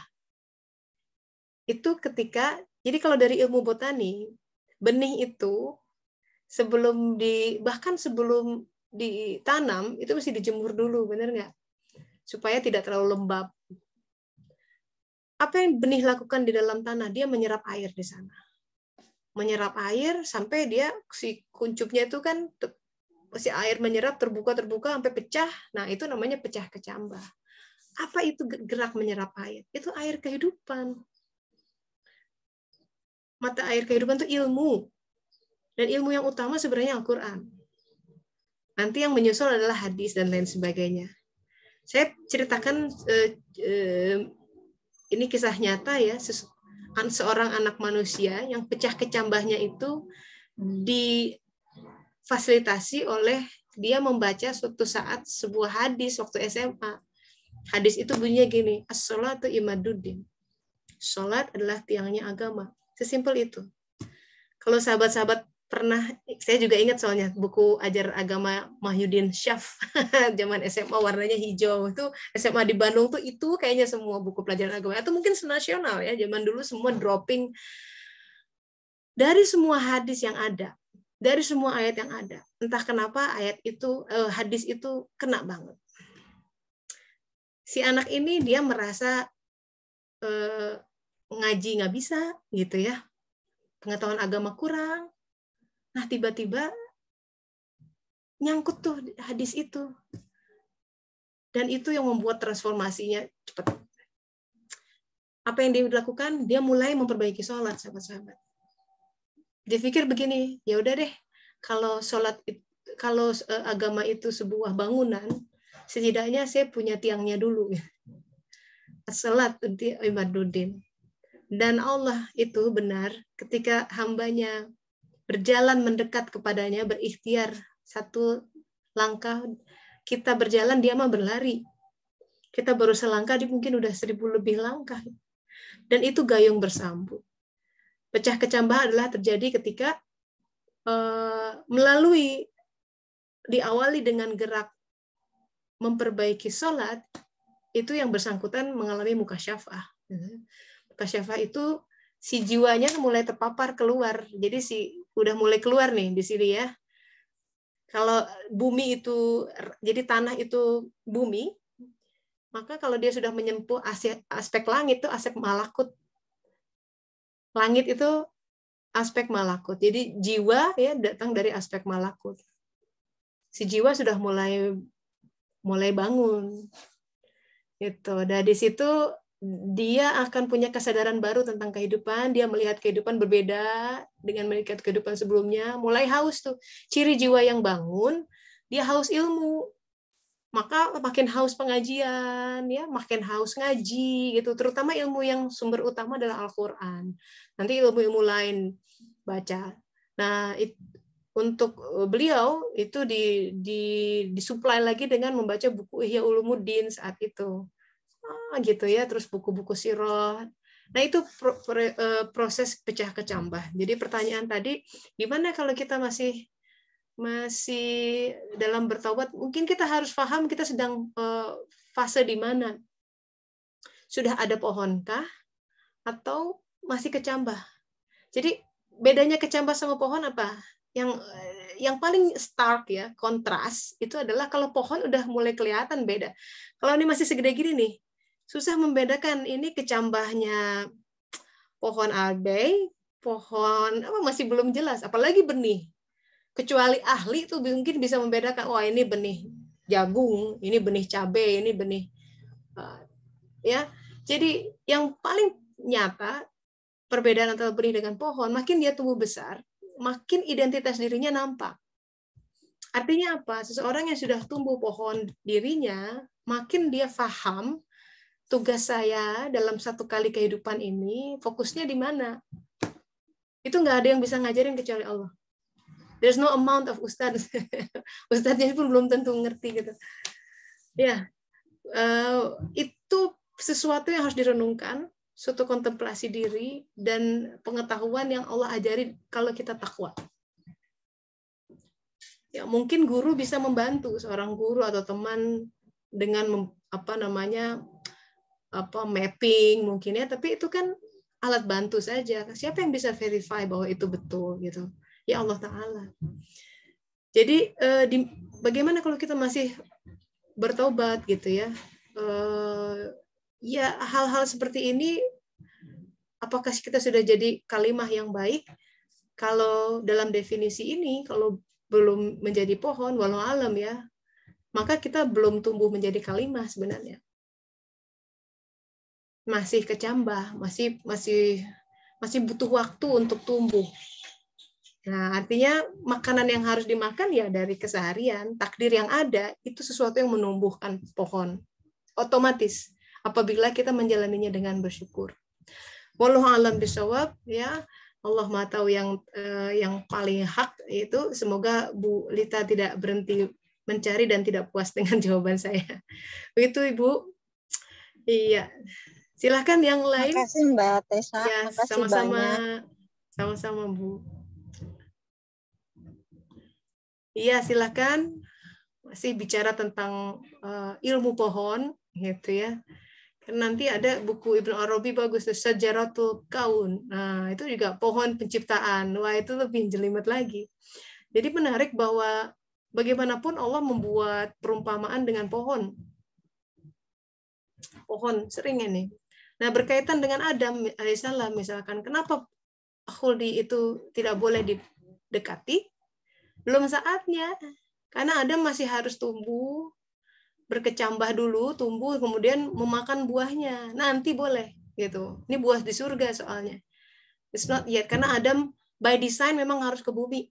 Itu ketika, jadi kalau dari ilmu botani, benih itu bahkan sebelum ditanam, itu mesti dijemur dulu, benar nggak? Supaya tidak terlalu lembab. Apa yang benih lakukan di dalam tanah? Dia menyerap air di sana. Menyerap air sampai dia, si kuncupnya itu kan, si air menyerap terbuka sampai pecah. Nah, itu namanya pecah kecambah. Apa itu gerak menyerap air? Itu air kehidupan. Mata air kehidupan itu ilmu. Dan ilmu yang utama sebenarnya Al-Quran. Nanti yang menyusul adalah hadis dan lain sebagainya. Saya ceritakan ini kisah nyata ya, seorang anak manusia yang pecah kecambahnya itu difasilitasi oleh dia membaca suatu saat sebuah hadis waktu SMA. Hadis itu bunyinya gini, as-sholatu imaduddin. Sholat adalah tiangnya agama. Sesimpel itu. Kalau sahabat-sahabat pernah, saya juga ingat soalnya buku ajar agama Mahyudin Syaf zaman SMA warnanya hijau, itu SMA di Bandung tuh itu kayaknya semua buku pelajaran agama, atau mungkin senasional ya, zaman dulu semua dropping dari semua hadis yang ada, dari semua ayat yang ada. Entah kenapa ayat itu, hadis itu kena banget. Si anak ini dia merasa ngaji nggak bisa gitu ya, pengetahuan agama kurang. Nah tiba-tiba nyangkut tuh hadis itu, dan itu yang membuat transformasinya cepat. Apa yang dia lakukan? Dia mulai memperbaiki sholat, sahabat-sahabat. Dia pikir begini, ya udah deh, kalau sholat, kalau agama itu sebuah bangunan, setidaknya saya punya tiangnya dulu. As-salat imaduddin. Dan Allah itu benar ketika hambanya berjalan mendekat kepadanya, berikhtiar satu langkah, kita berjalan, dia mah berlari. Kita baru selangkah, dia mungkin udah 1000 lebih langkah. Dan itu gayung bersambut. Pecah kecambah adalah terjadi ketika melalui, diawali dengan gerak memperbaiki sholat, itu yang bersangkutan mengalami mukasyafah. Mukasyafah itu si jiwanya mulai terpapar keluar. Jadi udah mulai keluar nih di sini ya. Kalau bumi itu, jadi tanah itu bumi, maka kalau dia sudah menyentuh aspek langit itu aspek malakut. Langit itu aspek malakut. Jadi jiwa ya datang dari aspek malakut. Si jiwa sudah mulai bangun. Gitu. Dan di situ dia akan punya kesadaran baru tentang kehidupan, dia melihat kehidupan berbeda dengan melihat kehidupan sebelumnya, mulai haus tuh. Ciri jiwa yang bangun, dia haus ilmu. Maka makin haus pengajian, ya, makin haus ngaji gitu, terutama ilmu yang sumber utama adalah Al-Qur'an. Nanti ilmu-ilmu lain baca. Nah, untuk beliau itu disuplai lagi dengan membaca buku Ihya Ulumuddin saat itu. Gitu ya, terus buku-buku sirah. Nah, itu proses pecah kecambah. Jadi pertanyaan tadi, gimana kalau kita masih dalam bertaubat? Mungkin kita harus paham kita sedang fase di mana. Sudah ada pohonkah atau masih kecambah? Jadi bedanya kecambah sama pohon apa? Yang paling stark ya, kontras itu adalah kalau pohon udah mulai kelihatan beda. Kalau ini masih segede gini nih, susah membedakan ini kecambahnya pohon albei, pohon apa masih belum jelas, apalagi benih. Kecuali ahli tuh mungkin bisa membedakan, wah ini benih jagung, ini benih cabai, ini benih ya. Jadi yang paling nyata perbedaan antara benih dengan pohon, makin dia tumbuh besar, makin identitas dirinya nampak. Artinya apa? Seseorang yang sudah tumbuh pohon dirinya, makin dia paham tugas saya dalam satu kali kehidupan ini, fokusnya di mana. Itu nggak ada yang bisa ngajarin kecuali Allah. There's no amount of ustadz. Ustadznya pun belum tentu ngerti gitu. Ya, itu sesuatu yang harus direnungkan, suatu kontemplasi diri dan pengetahuan yang Allah ajari kalau kita takwa. Ya, mungkin guru bisa membantu, seorang guru atau teman dengan mapping mungkin ya, tapi itu kan alat bantu saja. Siapa yang bisa verify bahwa itu betul gitu? Ya Allah Ta'ala. Jadi bagaimana kalau kita masih bertobat gitu ya? Ya hal-hal seperti ini, apakah kita sudah jadi kalimah yang baik? Kalau dalam definisi ini, kalau belum menjadi pohon, walau alam ya, maka kita belum tumbuh menjadi kalimah sebenarnya. Masih kecambah, masih butuh waktu untuk tumbuh. Nah, artinya makanan yang harus dimakan ya dari keseharian, takdir yang ada, itu sesuatu yang menumbuhkan pohon. Otomatis, apabila kita menjalaninya dengan bersyukur. Wallahu a'lam bishawab, ya. Allah Maha tahu yang paling hak itu. Semoga Bu Lita tidak berhenti mencari dan tidak puas dengan jawaban saya. Begitu Ibu. Iya. Silahkan yang lain. Makasih Mbak Tessa, Ya, makasih sama-sama. banyak. Sama-sama Bu. Iya, silakan. Masih bicara tentang ilmu pohon, gitu ya. Nanti ada buku Ibnu Arabi bagus, Syajaratul Kaun. Nah, itu juga pohon penciptaan. Wah, itu lebih jelimet lagi. Jadi menarik bahwa bagaimanapun Allah membuat perumpamaan dengan pohon. Pohon sering ini. Nah, berkaitan dengan Adam alaihissalam, misalkan, kenapa Khuldi itu tidak boleh didekati? Belum saatnya. Karena Adam masih harus tumbuh, berkecambah dulu, tumbuh, kemudian memakan buahnya. Nanti boleh, gitu. Ini buah di surga soalnya. It's not yet, karena Adam by design memang harus ke bumi.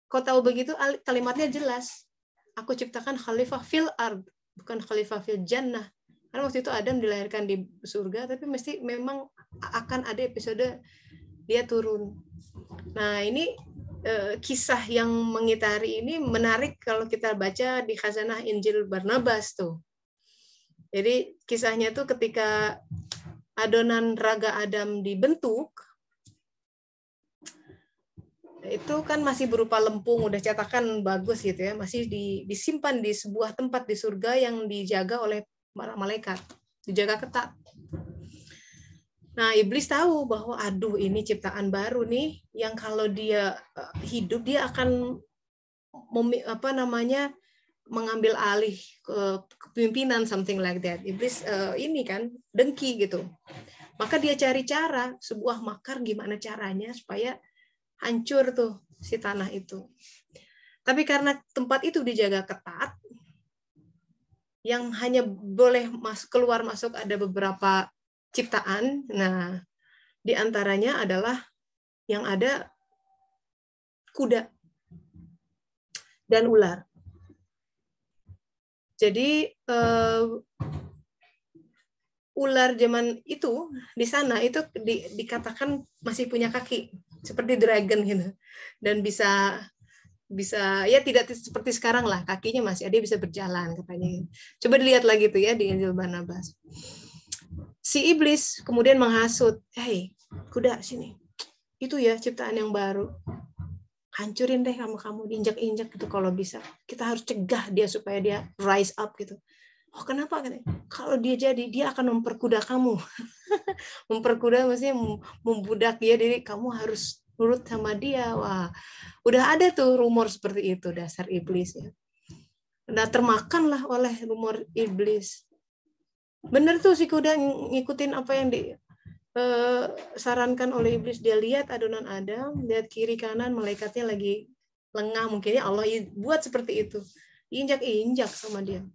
Kau tahu begitu, kalimatnya jelas. Aku ciptakan khalifah fil ard, bukan khalifah fil jannah. Karena waktu itu Adam dilahirkan di surga, tapi mesti memang akan ada episode dia turun. Nah, ini kisah yang mengitari ini menarik kalau kita baca di Khazanah Injil Barnabas tuh. Jadi kisahnya tuh ketika adonan raga Adam dibentuk, itu kan masih berupa lempung, udah cetakan bagus gitu ya, masih disimpan di sebuah tempat di surga yang dijaga oleh para malaikat, dijaga ketat. Nah, iblis tahu bahwa aduh ini ciptaan baru nih yang kalau dia hidup dia akan mengambil alih kepemimpinan, something like that. Iblis ini kan dengki gitu. Maka dia cari cara, sebuah makar gimana caranya supaya hancur tuh si tanah itu. Tapi karena tempat itu dijaga ketat, yang hanya boleh keluar masuk ada beberapa ciptaan. Nah, di antaranya adalah yang ada kuda dan ular. Jadi ular zaman itu di sana itu dikatakan masih punya kaki seperti dragon gitu, dan bisa ya tidak seperti sekarang lah, kakinya masih ada, bisa berjalan katanya. Coba dilihat lagi tuh ya di Injil Barnabas. Si iblis kemudian menghasut, "Hei, kuda sini. Itu ya ciptaan yang baru. Hancurin deh kamu diinjak-injak gitu kalau bisa. Kita harus cegah dia supaya dia rise up gitu." Oh, kenapa? Kalau dia jadi, dia akan memperkuda kamu. Memperkuda maksudnya membudak dia, jadi kamu harus nurut sama dia. Wah, udah ada tuh rumor seperti itu, dasar iblis ya. Nah, termakanlah oleh rumor iblis. Bener tuh si kuda ngikutin apa yang disarankan oleh iblis. Dia lihat adonan Adam, lihat kiri kanan malaikatnya lagi lengah, mungkinnya Allah buat seperti itu. Injak-injak sama dia.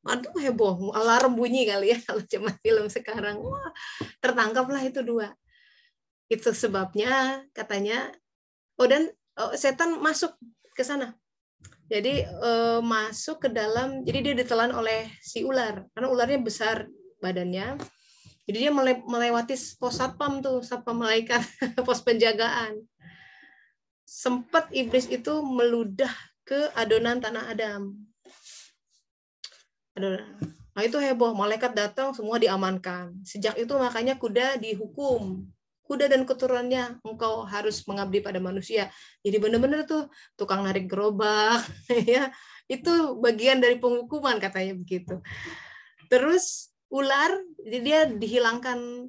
Aduh, heboh, alarm bunyi kali ya kalau cuma film sekarang. Wah, tertangkaplah itu dua. Itu sebabnya katanya, dan setan masuk ke sana. Jadi masuk ke dalam, jadi dia ditelan oleh si ular, karena ularnya besar badannya. Jadi dia melewati pos satpam tuh, satpam malaikat, pos penjagaan. Sempat iblis itu meludah ke adonan tanah Adam. Nah, itu heboh, malaikat datang semua diamankan. Sejak itu makanya kuda dihukum. Kuda dan keturunannya, engkau harus mengabdi pada manusia. Jadi benar-benar tuh tukang narik gerobak, ya. Itu bagian dari penghukuman katanya begitu. Terus ular, jadi dia dihilangkan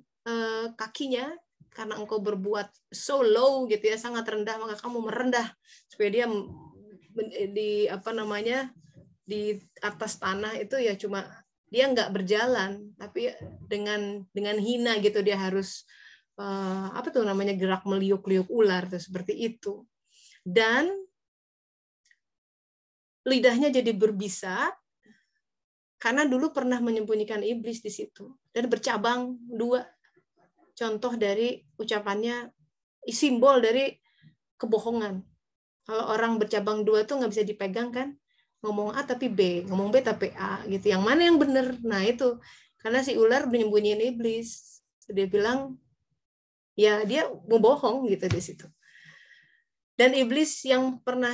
kakinya karena engkau berbuat so low gitu ya, sangat rendah, maka kamu merendah supaya dia di atas tanah itu ya cuma dia nggak berjalan, tapi dengan hina gitu dia harus gerak meliuk-liuk ular tuh, seperti itu. Dan lidahnya jadi berbisa karena dulu pernah menyembunyikan iblis di situ, dan bercabang dua. Contoh dari ucapannya simbol dari kebohongan. Kalau orang bercabang dua tuh nggak bisa dipegang kan, ngomong A tapi B, ngomong B tapi A gitu. Yang mana yang benar? Nah itu karena si ular menyembunyiin iblis. Dia bilang ya dia mau bohong gitu di situ. Dan iblis yang pernah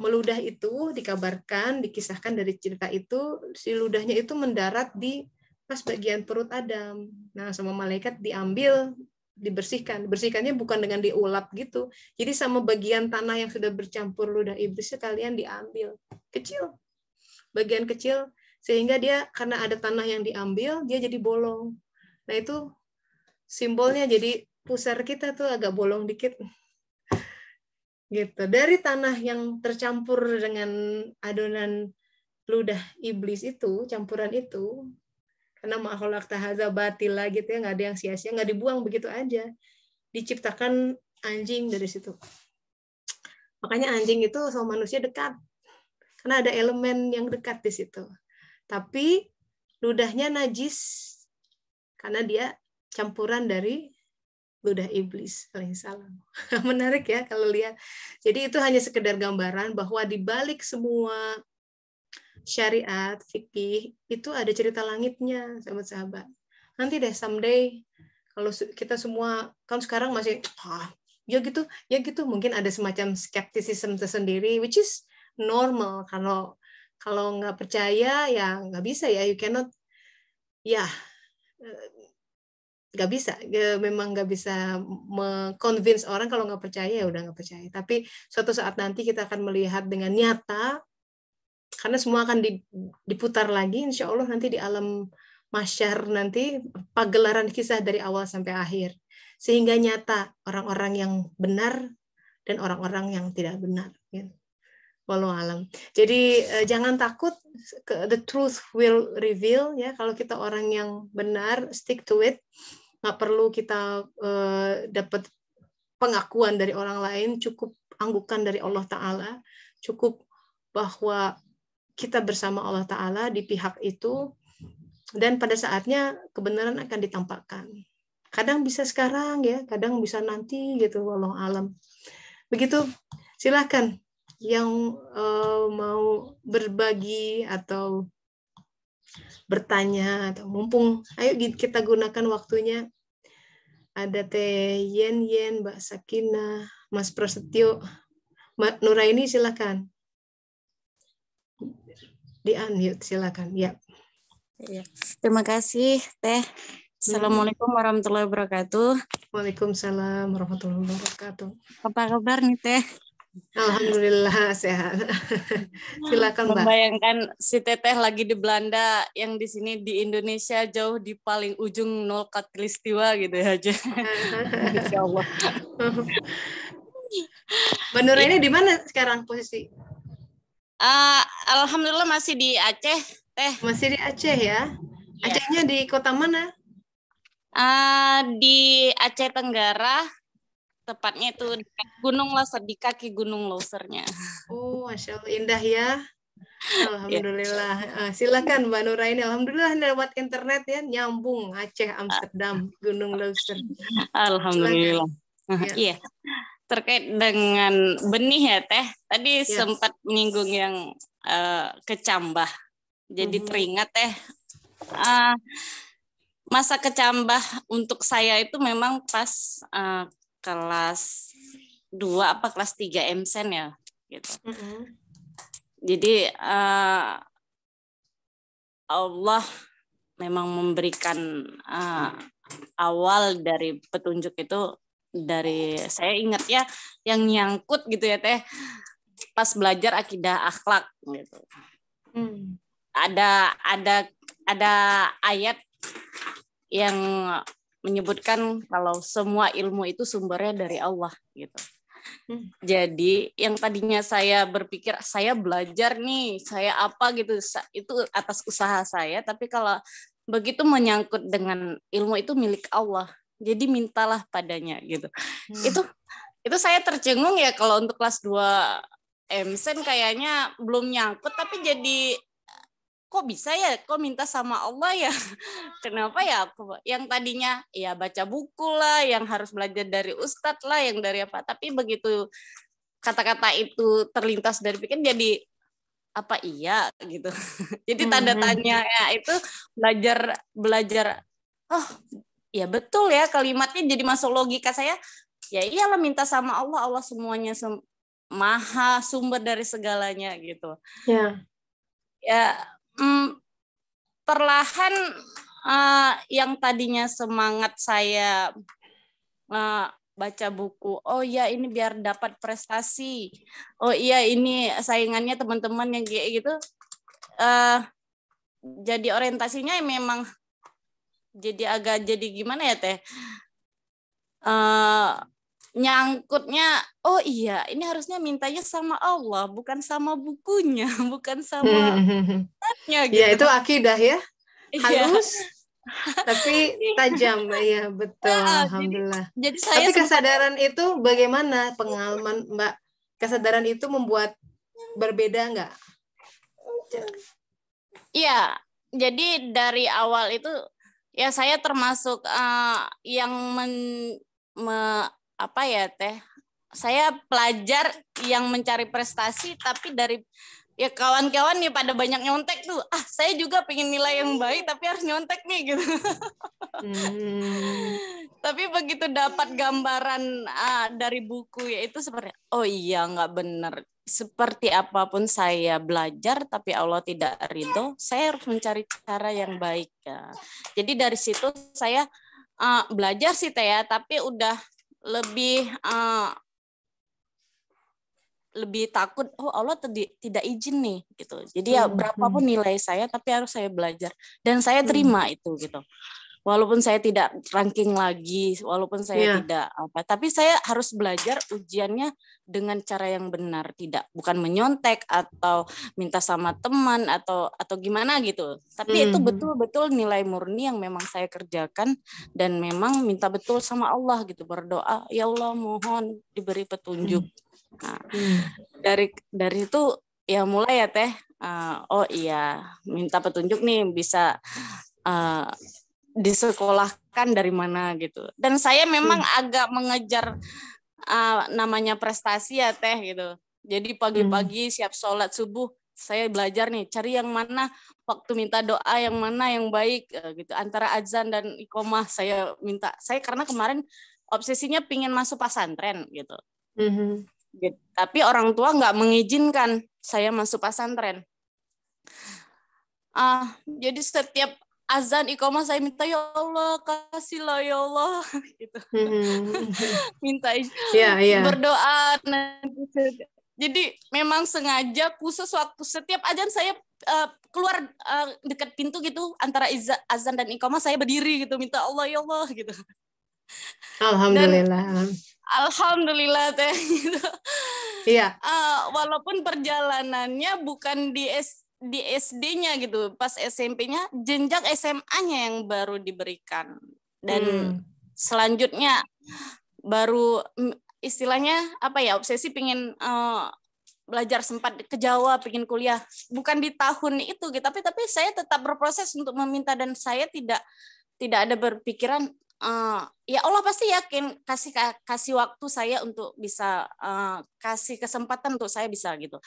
meludah itu dikabarkan, dikisahkan dari cerita itu, si ludahnya itu mendarat di pas bagian perut Adam. Nah, sama malaikat diambil, dibersihkan. Bersihkannya bukan dengan diulap gitu. Jadi sama bagian tanah yang sudah bercampur ludah iblis sekalian diambil. Kecil. Bagian kecil sehingga dia karena ada tanah yang diambil, dia jadi bolong. Nah, itu simbolnya jadi pusar kita tuh agak bolong dikit. Gitu. Dari tanah yang tercampur dengan adonan ludah iblis itu, campuran itu, karena makhluk tahadza batila gitu ya, nggak ada yang sia-sia, nggak dibuang begitu aja. Diciptakan anjing dari situ. Makanya anjing itu sama manusia dekat. Karena ada elemen yang dekat di situ. Tapi ludahnya najis karena dia campuran dari ludah iblis alaihissalam. Menarik ya kalau lihat. Jadi itu hanya sekedar gambaran bahwa di balik semua syariat, fikih, itu ada cerita langitnya, sahabat-sahabat. Nanti deh someday kalau kita semua kan sekarang masih ya gitu mungkin ada semacam skepticism tersendiri which is normal. Kalau nggak percaya ya nggak bisa ya, you cannot ya nggak bisa, memang nggak bisa convince orang kalau nggak percaya ya udah nggak percaya. Tapi suatu saat nanti kita akan melihat dengan nyata, karena semua akan diputar lagi, insya Allah nanti di alam mahsyar nanti pagelaran kisah dari awal sampai akhir, sehingga nyata orang-orang yang benar dan orang-orang yang tidak benar. Wallahu alam. Jadi jangan takut, the truth will reveal ya. Kalau kita orang yang benar, stick to it. Nggak perlu kita dapat pengakuan dari orang lain, cukup anggukan dari Allah Ta'ala, cukup bahwa kita bersama Allah Ta'ala di pihak itu, dan pada saatnya kebenaran akan ditampakkan. Kadang bisa sekarang ya, kadang bisa nanti gitu, wallahu alam. Begitu, silakan yang mau berbagi atau bertanya, atau mumpung ayo kita gunakan waktunya. Ada Teh Yen, Mbak Sakina, Mas Prasetyo, Mbak Nuraini, silakan. Di unmute, silakan. Ya. Terima kasih, Teh. Assalamualaikum warahmatullahi wabarakatuh. Waalaikumsalam warahmatullahi wabarakatuh. Apa kabar nih, Teh? Alhamdulillah sehat. Silakan, Mbak. Membayangkan si Teteh lagi di Belanda, yang di sini di Indonesia jauh di paling ujung nol khatulistiwa gitu ya aja. Insya Allah. Mbak Nur ini di mana sekarang posisi? Alhamdulillah masih di Aceh, Teh. Masih di Aceh ya? Acehnya di kota mana? Di Aceh Tenggara. Tepatnya itu di Gunung Loser, di kaki Gunung Losernya. Oh, Masya Allah, indah ya. Alhamdulillah. Silakan Mbak Nuraini. Alhamdulillah lewat internet ya, nyambung Aceh, Amsterdam, Gunung Loser. Alhamdulillah. Iya. Terkait dengan benih ya Teh, tadi sempat menyinggung yang kecambah. Jadi teringat Teh, masa kecambah untuk saya itu memang pas kelas 2 apa kelas 3 MSen ya gitu. Jadi Allah memang memberikan awal dari petunjuk itu dari saya ingat ya yang nyangkut gitu ya Teh pas belajar akidah akhlak gitu. Ada ayat yang menyebutkan kalau semua ilmu itu sumbernya dari Allah gitu. Jadi yang tadinya saya berpikir saya belajar nih, saya apa gitu, itu atas usaha saya, tapi kalau begitu menyangkut dengan ilmu itu milik Allah. Jadi mintalah padanya gitu. Itu saya tercengung ya kalau untuk kelas 2 MSen kayaknya belum nyangkut, tapi jadi kok bisa ya, kok minta sama Allah ya? Kenapa ya aku yang tadinya ya baca buku lah, yang harus belajar dari ustadz lah, yang dari apa, tapi begitu kata-kata itu terlintas dari pikiran, jadi apa iya gitu. Jadi tanda tanya ya itu belajar oh ya betul ya, kalimatnya jadi masuk logika saya. Ya iyalah, minta sama Allah, Allah semuanya maha sumber dari segalanya gitu. Ya perlahan yang tadinya semangat saya baca buku, oh iya ini biar dapat prestasi, oh iya ini saingannya teman-teman yang kayak gitu, jadi orientasinya memang jadi gimana ya Teh, nyangkutnya, oh iya ini harusnya mintanya sama Allah, bukan sama bukunya, bukan sama gitu. Ya itu akidah ya, halus tapi tajam ya, betul. Alhamdulillah. Jadi saya tapi kesadaran itu bagaimana pengalaman Mbak? Kesadaran itu membuat berbeda nggak? Iya, jadi dari awal itu ya saya termasuk yang apa ya Teh, saya pelajar yang mencari prestasi, tapi dari ya kawan-kawan nih pada banyak nyontek tuh, saya juga pengen nilai yang baik tapi harus nyontek nih gitu. Tapi begitu dapat gambaran dari buku ya itu seperti, oh iya nggak benar, seperti apapun saya belajar tapi Allah tidak ridho, saya harus mencari cara yang baik ya. Jadi dari situ saya belajar sih Teh ya, tapi udah lebih takut, oh Allah tidak izin nih gitu. Jadi ya berapapun nilai saya tapi harus saya belajar dan saya terima itu gitu. Walaupun saya tidak ranking lagi, walaupun saya tidak apa, tapi saya harus belajar ujiannya dengan cara yang benar, bukan menyontek atau minta sama teman atau gimana gitu. Tapi itu betul-betul nilai murni yang memang saya kerjakan dan memang minta betul sama Allah gitu, berdoa, ya Allah mohon diberi petunjuk. Nah, dari itu ya mulai ya Teh, oh iya minta petunjuk nih bisa disekolahkan dari mana gitu. Dan saya memang agak mengejar namanya prestasi ya Teh gitu. Jadi pagi-pagi siap sholat subuh saya belajar nih, cari yang mana waktu minta doa yang mana yang baik gitu. Antara azan dan iqomah saya minta. Saya karena kemarin obsesinya pingin masuk pesantren gitu. Gitu. Tapi orang tua nggak mengizinkan saya masuk pesantren. Jadi setiap azan iqomah saya minta, ya Allah kasihlah ya Allah gitu. Minta berdoa. Jadi memang sengaja khusus waktu setiap azan saya keluar dekat pintu gitu, antara azan dan iqomah saya berdiri gitu, minta Allah ya Allah gitu. Alhamdulillah. Dan, alhamdulillah Teh gitu. Iya. Walaupun perjalanannya bukan di SD-nya gitu, pas SMP-nya, jenjang SMA-nya yang baru diberikan. Dan selanjutnya baru istilahnya apa ya, obsesi pengen belajar, sempat ke Jawa, pengen kuliah. Bukan di tahun itu gitu, tapi saya tetap berproses untuk meminta dan saya tidak ada berpikiran ya Allah pasti yakin kasih waktu saya untuk bisa kasih kesempatan untuk saya bisa gitu.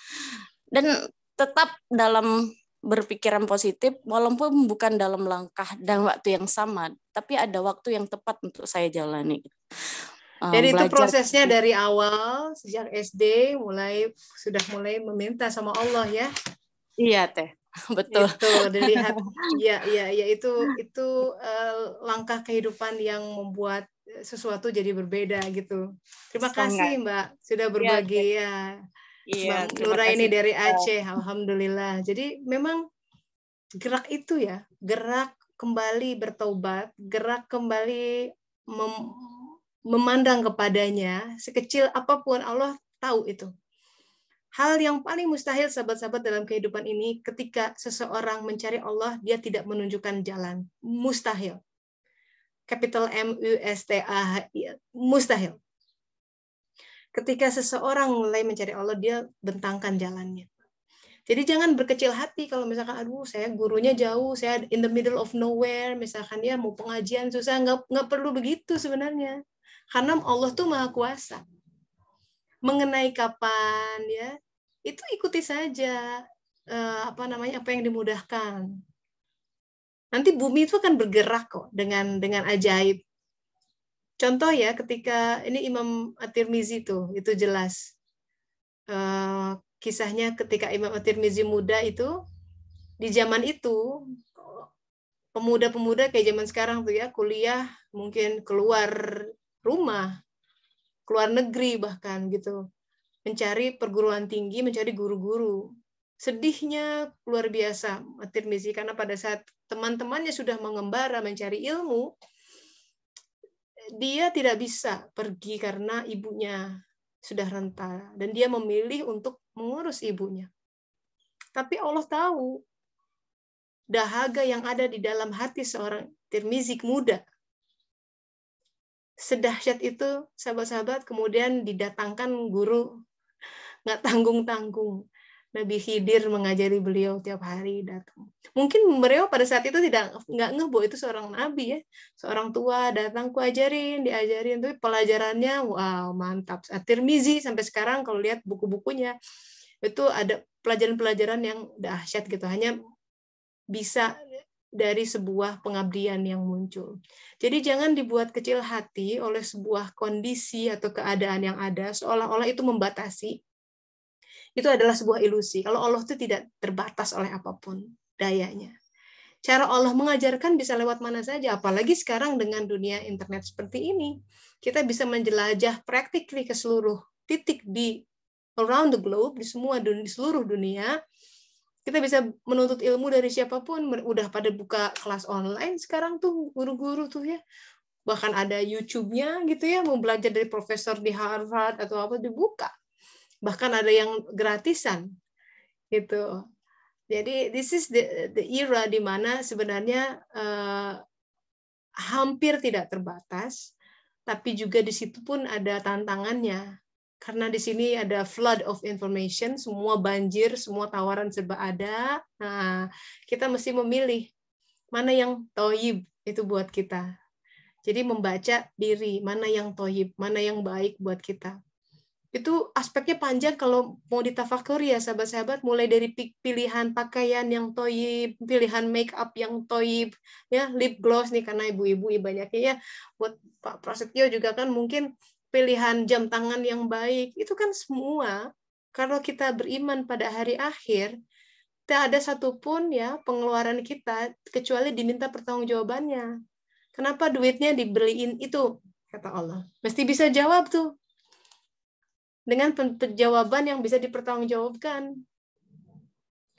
Dan tetap dalam berpikiran positif, walaupun bukan dalam langkah dan waktu yang sama, tapi ada waktu yang tepat untuk saya jalani. Jadi itu prosesnya dari awal, sejak SD sudah mulai meminta sama Allah ya? Iya Teh, betul. Itu dilihat, ya itu langkah kehidupan yang membuat sesuatu jadi berbeda gitu. Terima kasih Mbak sudah berbagi ya. Mbak Nuraini dari Aceh, alhamdulillah. Jadi memang gerak itu ya, gerak kembali bertaubat, gerak kembali memandang kepadanya, sekecil apapun Allah tahu itu. Hal yang paling mustahil sahabat-sahabat dalam kehidupan ini, ketika seseorang mencari Allah, dia tidak menunjukkan jalan. Mustahil. Capital M-U-S-T-A-H, mustahil. Ketika seseorang mulai mencari Allah, dia bentangkan jalannya. Jadi jangan berkecil hati kalau misalkan, aduh saya gurunya jauh, saya in the middle of nowhere, misalkan ya mau pengajian susah, nggak perlu begitu sebenarnya. Karena Allah tuh maha kuasa. Mengenai kapan ya, itu ikuti saja apa yang dimudahkan. Nanti bumi itu akan bergerak kok dengan ajaib. Contoh ya, ketika ini Imam At-Tirmizi itu jelas. Kisahnya ketika Imam At-Tirmizi muda itu, di zaman itu pemuda-pemuda kayak zaman sekarang tuh ya, kuliah mungkin keluar rumah, keluar negeri bahkan gitu, mencari perguruan tinggi, mencari guru-guru. Sedihnya luar biasa At-Tirmizi, karena pada saat teman-temannya sudah mengembara mencari ilmu, dia tidak bisa pergi karena ibunya sudah renta, dan dia memilih untuk mengurus ibunya. Tapi Allah tahu dahaga yang ada di dalam hati seorang Tirmizi muda. Sedahsyat itu, sahabat-sahabat, kemudian didatangkan guru, nggak tanggung-tanggung. Nabi Khidir mengajari beliau tiap hari datang. Mungkin beliau pada saat itu nggak ngeh bahwa itu seorang nabi ya, seorang tua datang, ku ajarin, diajarin, tapi pelajarannya wow mantap. At-Tirmizi sampai sekarang kalau lihat buku-bukunya itu ada pelajaran-pelajaran yang dahsyat gitu, hanya bisa dari sebuah pengabdian yang muncul. Jadi jangan dibuat kecil hati oleh sebuah kondisi atau keadaan yang ada, seolah-olah itu membatasi. Itu adalah sebuah ilusi. Kalau Allah itu tidak terbatas oleh apapun dayanya. Cara Allah mengajarkan bisa lewat mana saja, apalagi sekarang dengan dunia internet seperti ini. Kita bisa menjelajah practically ke seluruh titik di around the globe, di seluruh dunia. Kita bisa menuntut ilmu dari siapapun, udah pada buka kelas online sekarang tuh guru-guru tuh ya. Bahkan ada YouTube-nya gitu ya, mau belajar dari profesor di Harvard atau apa dibuka. Bahkan ada yang gratisan gitu. Jadi this is the era di mana sebenarnya hampir tidak terbatas, tapi juga di situ pun ada tantangannya. Karena di sini ada flood of information, semua banjir, semua tawaran serba ada. Nah, kita mesti memilih mana yang toyib itu buat kita. Jadi membaca diri, mana yang toyib, mana yang baik buat kita. Itu aspeknya panjang kalau mau ditafakuri ya sahabat-sahabat, mulai dari pilihan pakaian yang toyib, pilihan make up yang toyib, ya lip gloss nih karena ibu-ibu banyaknya ya, buat Pak Prasetyo juga kan mungkin pilihan jam tangan yang baik, itu kan semua kalau kita beriman pada hari akhir, tidak ada satupun ya pengeluaran kita kecuali diminta pertanggungjawabannya. Kenapa duitnya dibeliin itu? Kata Allah. Mesti bisa jawab tuh. Dengan jawaban yang bisa dipertanggungjawabkan.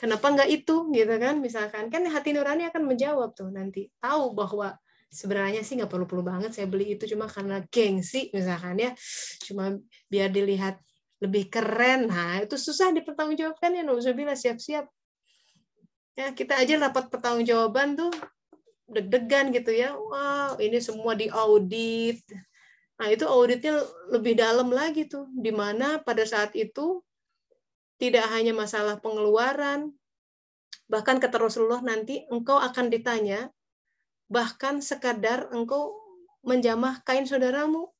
Kenapa nggak itu, gitu kan? Misalkan, kan hati nurani akan menjawab tuh nanti. Tahu bahwa sebenarnya sih nggak perlu-perlu banget saya beli itu, cuma karena gengsi, misalkan ya. Cuma biar dilihat lebih keren. Nah, itu susah dipertanggungjawabkan ya, nauzubillah, siap-siap. Ya, kita aja dapat pertanggungjawaban tuh, deg-degan gitu ya. Wow, ini semua diaudit. Nah, itu auditnya lebih dalam lagi tuh, di mana pada saat itu tidak hanya masalah pengeluaran, bahkan kata Rasulullah nanti engkau akan ditanya, bahkan sekadar engkau menjamah kain saudaramu,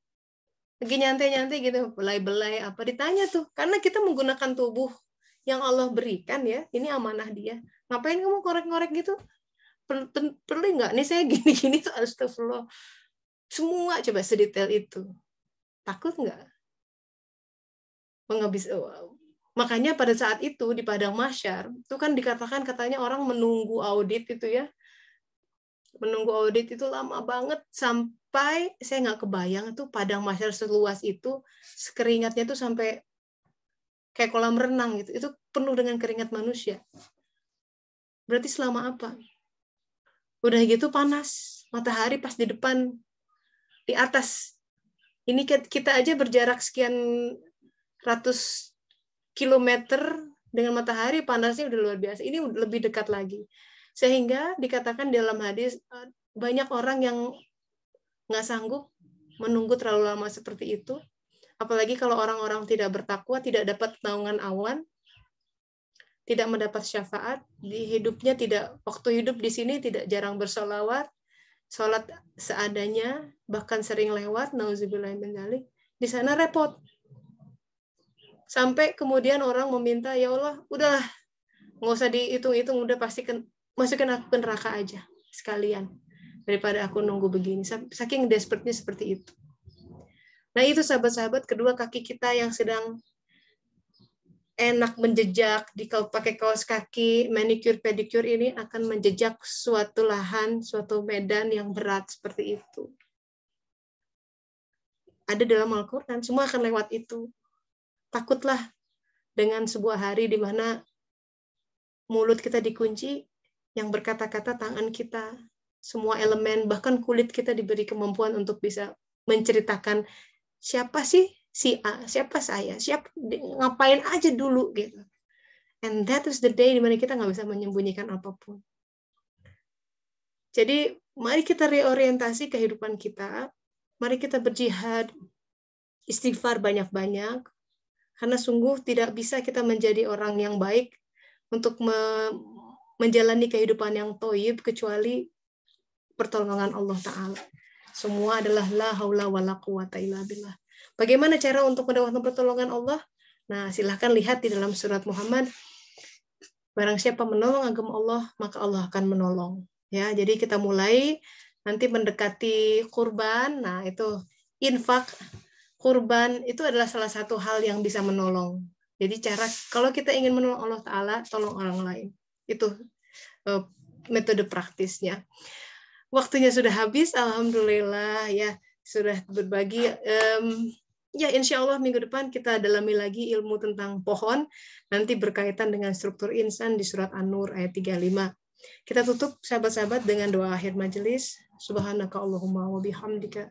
lagi nyantai-nyantai gitu, belai-belai apa, ditanya tuh, karena kita menggunakan tubuh yang Allah berikan ya, ini amanah dia. Ngapain kamu korek-korek gitu? Perlu nggak? Nih saya gini-gini tuh, astagfirullah. Semua coba sedetail itu. Takut nggak? Makanya pada saat itu di padang mahsyar itu kan dikatakan katanya orang menunggu audit itu ya, menunggu audit itu lama banget sampai saya nggak kebayang tuh padang mahsyar seluas itu, keringatnya tuh sampai kayak kolam renang gitu, itu penuh dengan keringat manusia. Berarti selama apa? Udah gitu panas, matahari pas di depan, di atas. Ini kita aja berjarak sekian ratus kilometer dengan matahari, panasnya udah luar biasa. Ini lebih dekat lagi. Sehingga dikatakan dalam hadis, banyak orang yang nggak sanggup menunggu terlalu lama seperti itu. Apalagi kalau orang-orang tidak bertakwa, tidak dapat naungan awan. tidak mendapat syafaat di hidupnya, tidak waktu hidup di sini tidak jarang bersolawat, sholat seadanya, bahkan sering lewat, nauzubillah min dzalik, di sana repot. Sampai kemudian orang meminta, ya Allah, udahlah, nggak usah dihitung-hitung, udah pasti masukin aku ke neraka aja sekalian, daripada aku nunggu begini. Saking desperate-nya seperti itu. Nah itu sahabat-sahabat, kedua kaki kita yang sedang enak menjejak, pakai kaos kaki, manicure, pedicure ini akan menjejak suatu lahan, suatu medan yang berat seperti itu. Ada dalam Al-Quran, semua akan lewat itu. Takutlah dengan sebuah hari di mana mulut kita dikunci, yang berkata-kata tangan kita, semua elemen, bahkan kulit kita diberi kemampuan untuk bisa menceritakan siapa sih si A, siapa saya, siapa ngapain aja dulu gitu. And that is the day di mana kita nggak bisa menyembunyikan apapun. Jadi mari kita reorientasi kehidupan kita, mari kita berjihad, istighfar banyak-banyak, karena sungguh tidak bisa kita menjadi orang yang baik untuk menjalani kehidupan yang thayyib kecuali pertolongan Allah Ta'ala. Semua adalah la haula wala quwata illa billah. Bagaimana cara untuk mendapatkan pertolongan Allah? Nah, silahkan lihat di dalam surat Muhammad. Barang siapa menolong agama Allah, maka Allah akan menolong. Ya, jadi kita mulai nanti mendekati kurban. Nah, itu infak kurban itu adalah salah satu hal yang bisa menolong. Jadi kalau kita ingin menolong Allah Ta'ala, tolong orang lain. Itu metode praktisnya. Waktunya sudah habis, alhamdulillah ya sudah berbagi. Ya insya Allah minggu depan kita dalami lagi ilmu tentang pohon, nanti berkaitan dengan struktur insan di surat An-Nur ayat 35. Kita tutup sahabat-sahabat dengan doa akhir majelis. Subhanaka Allahumma wa bihamdika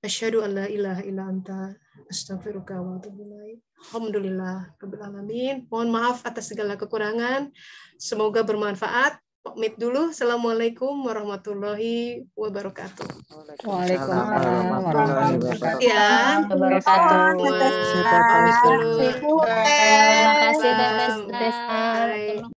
asyhadu an la ilaha illa anta astaghfiruka wa atubu ilaik. Alhamdulillah rabbil alamin. Mohon maaf atas segala kekurangan. Semoga bermanfaat. Pamit dulu. Assalamualaikum warahmatullahi wabarakatuh. Waalaikumsalam warahmatullahi wabarakatuh. Ya, Wabarakatuh. pamit dulu. Terima kasih, Bye. Desta.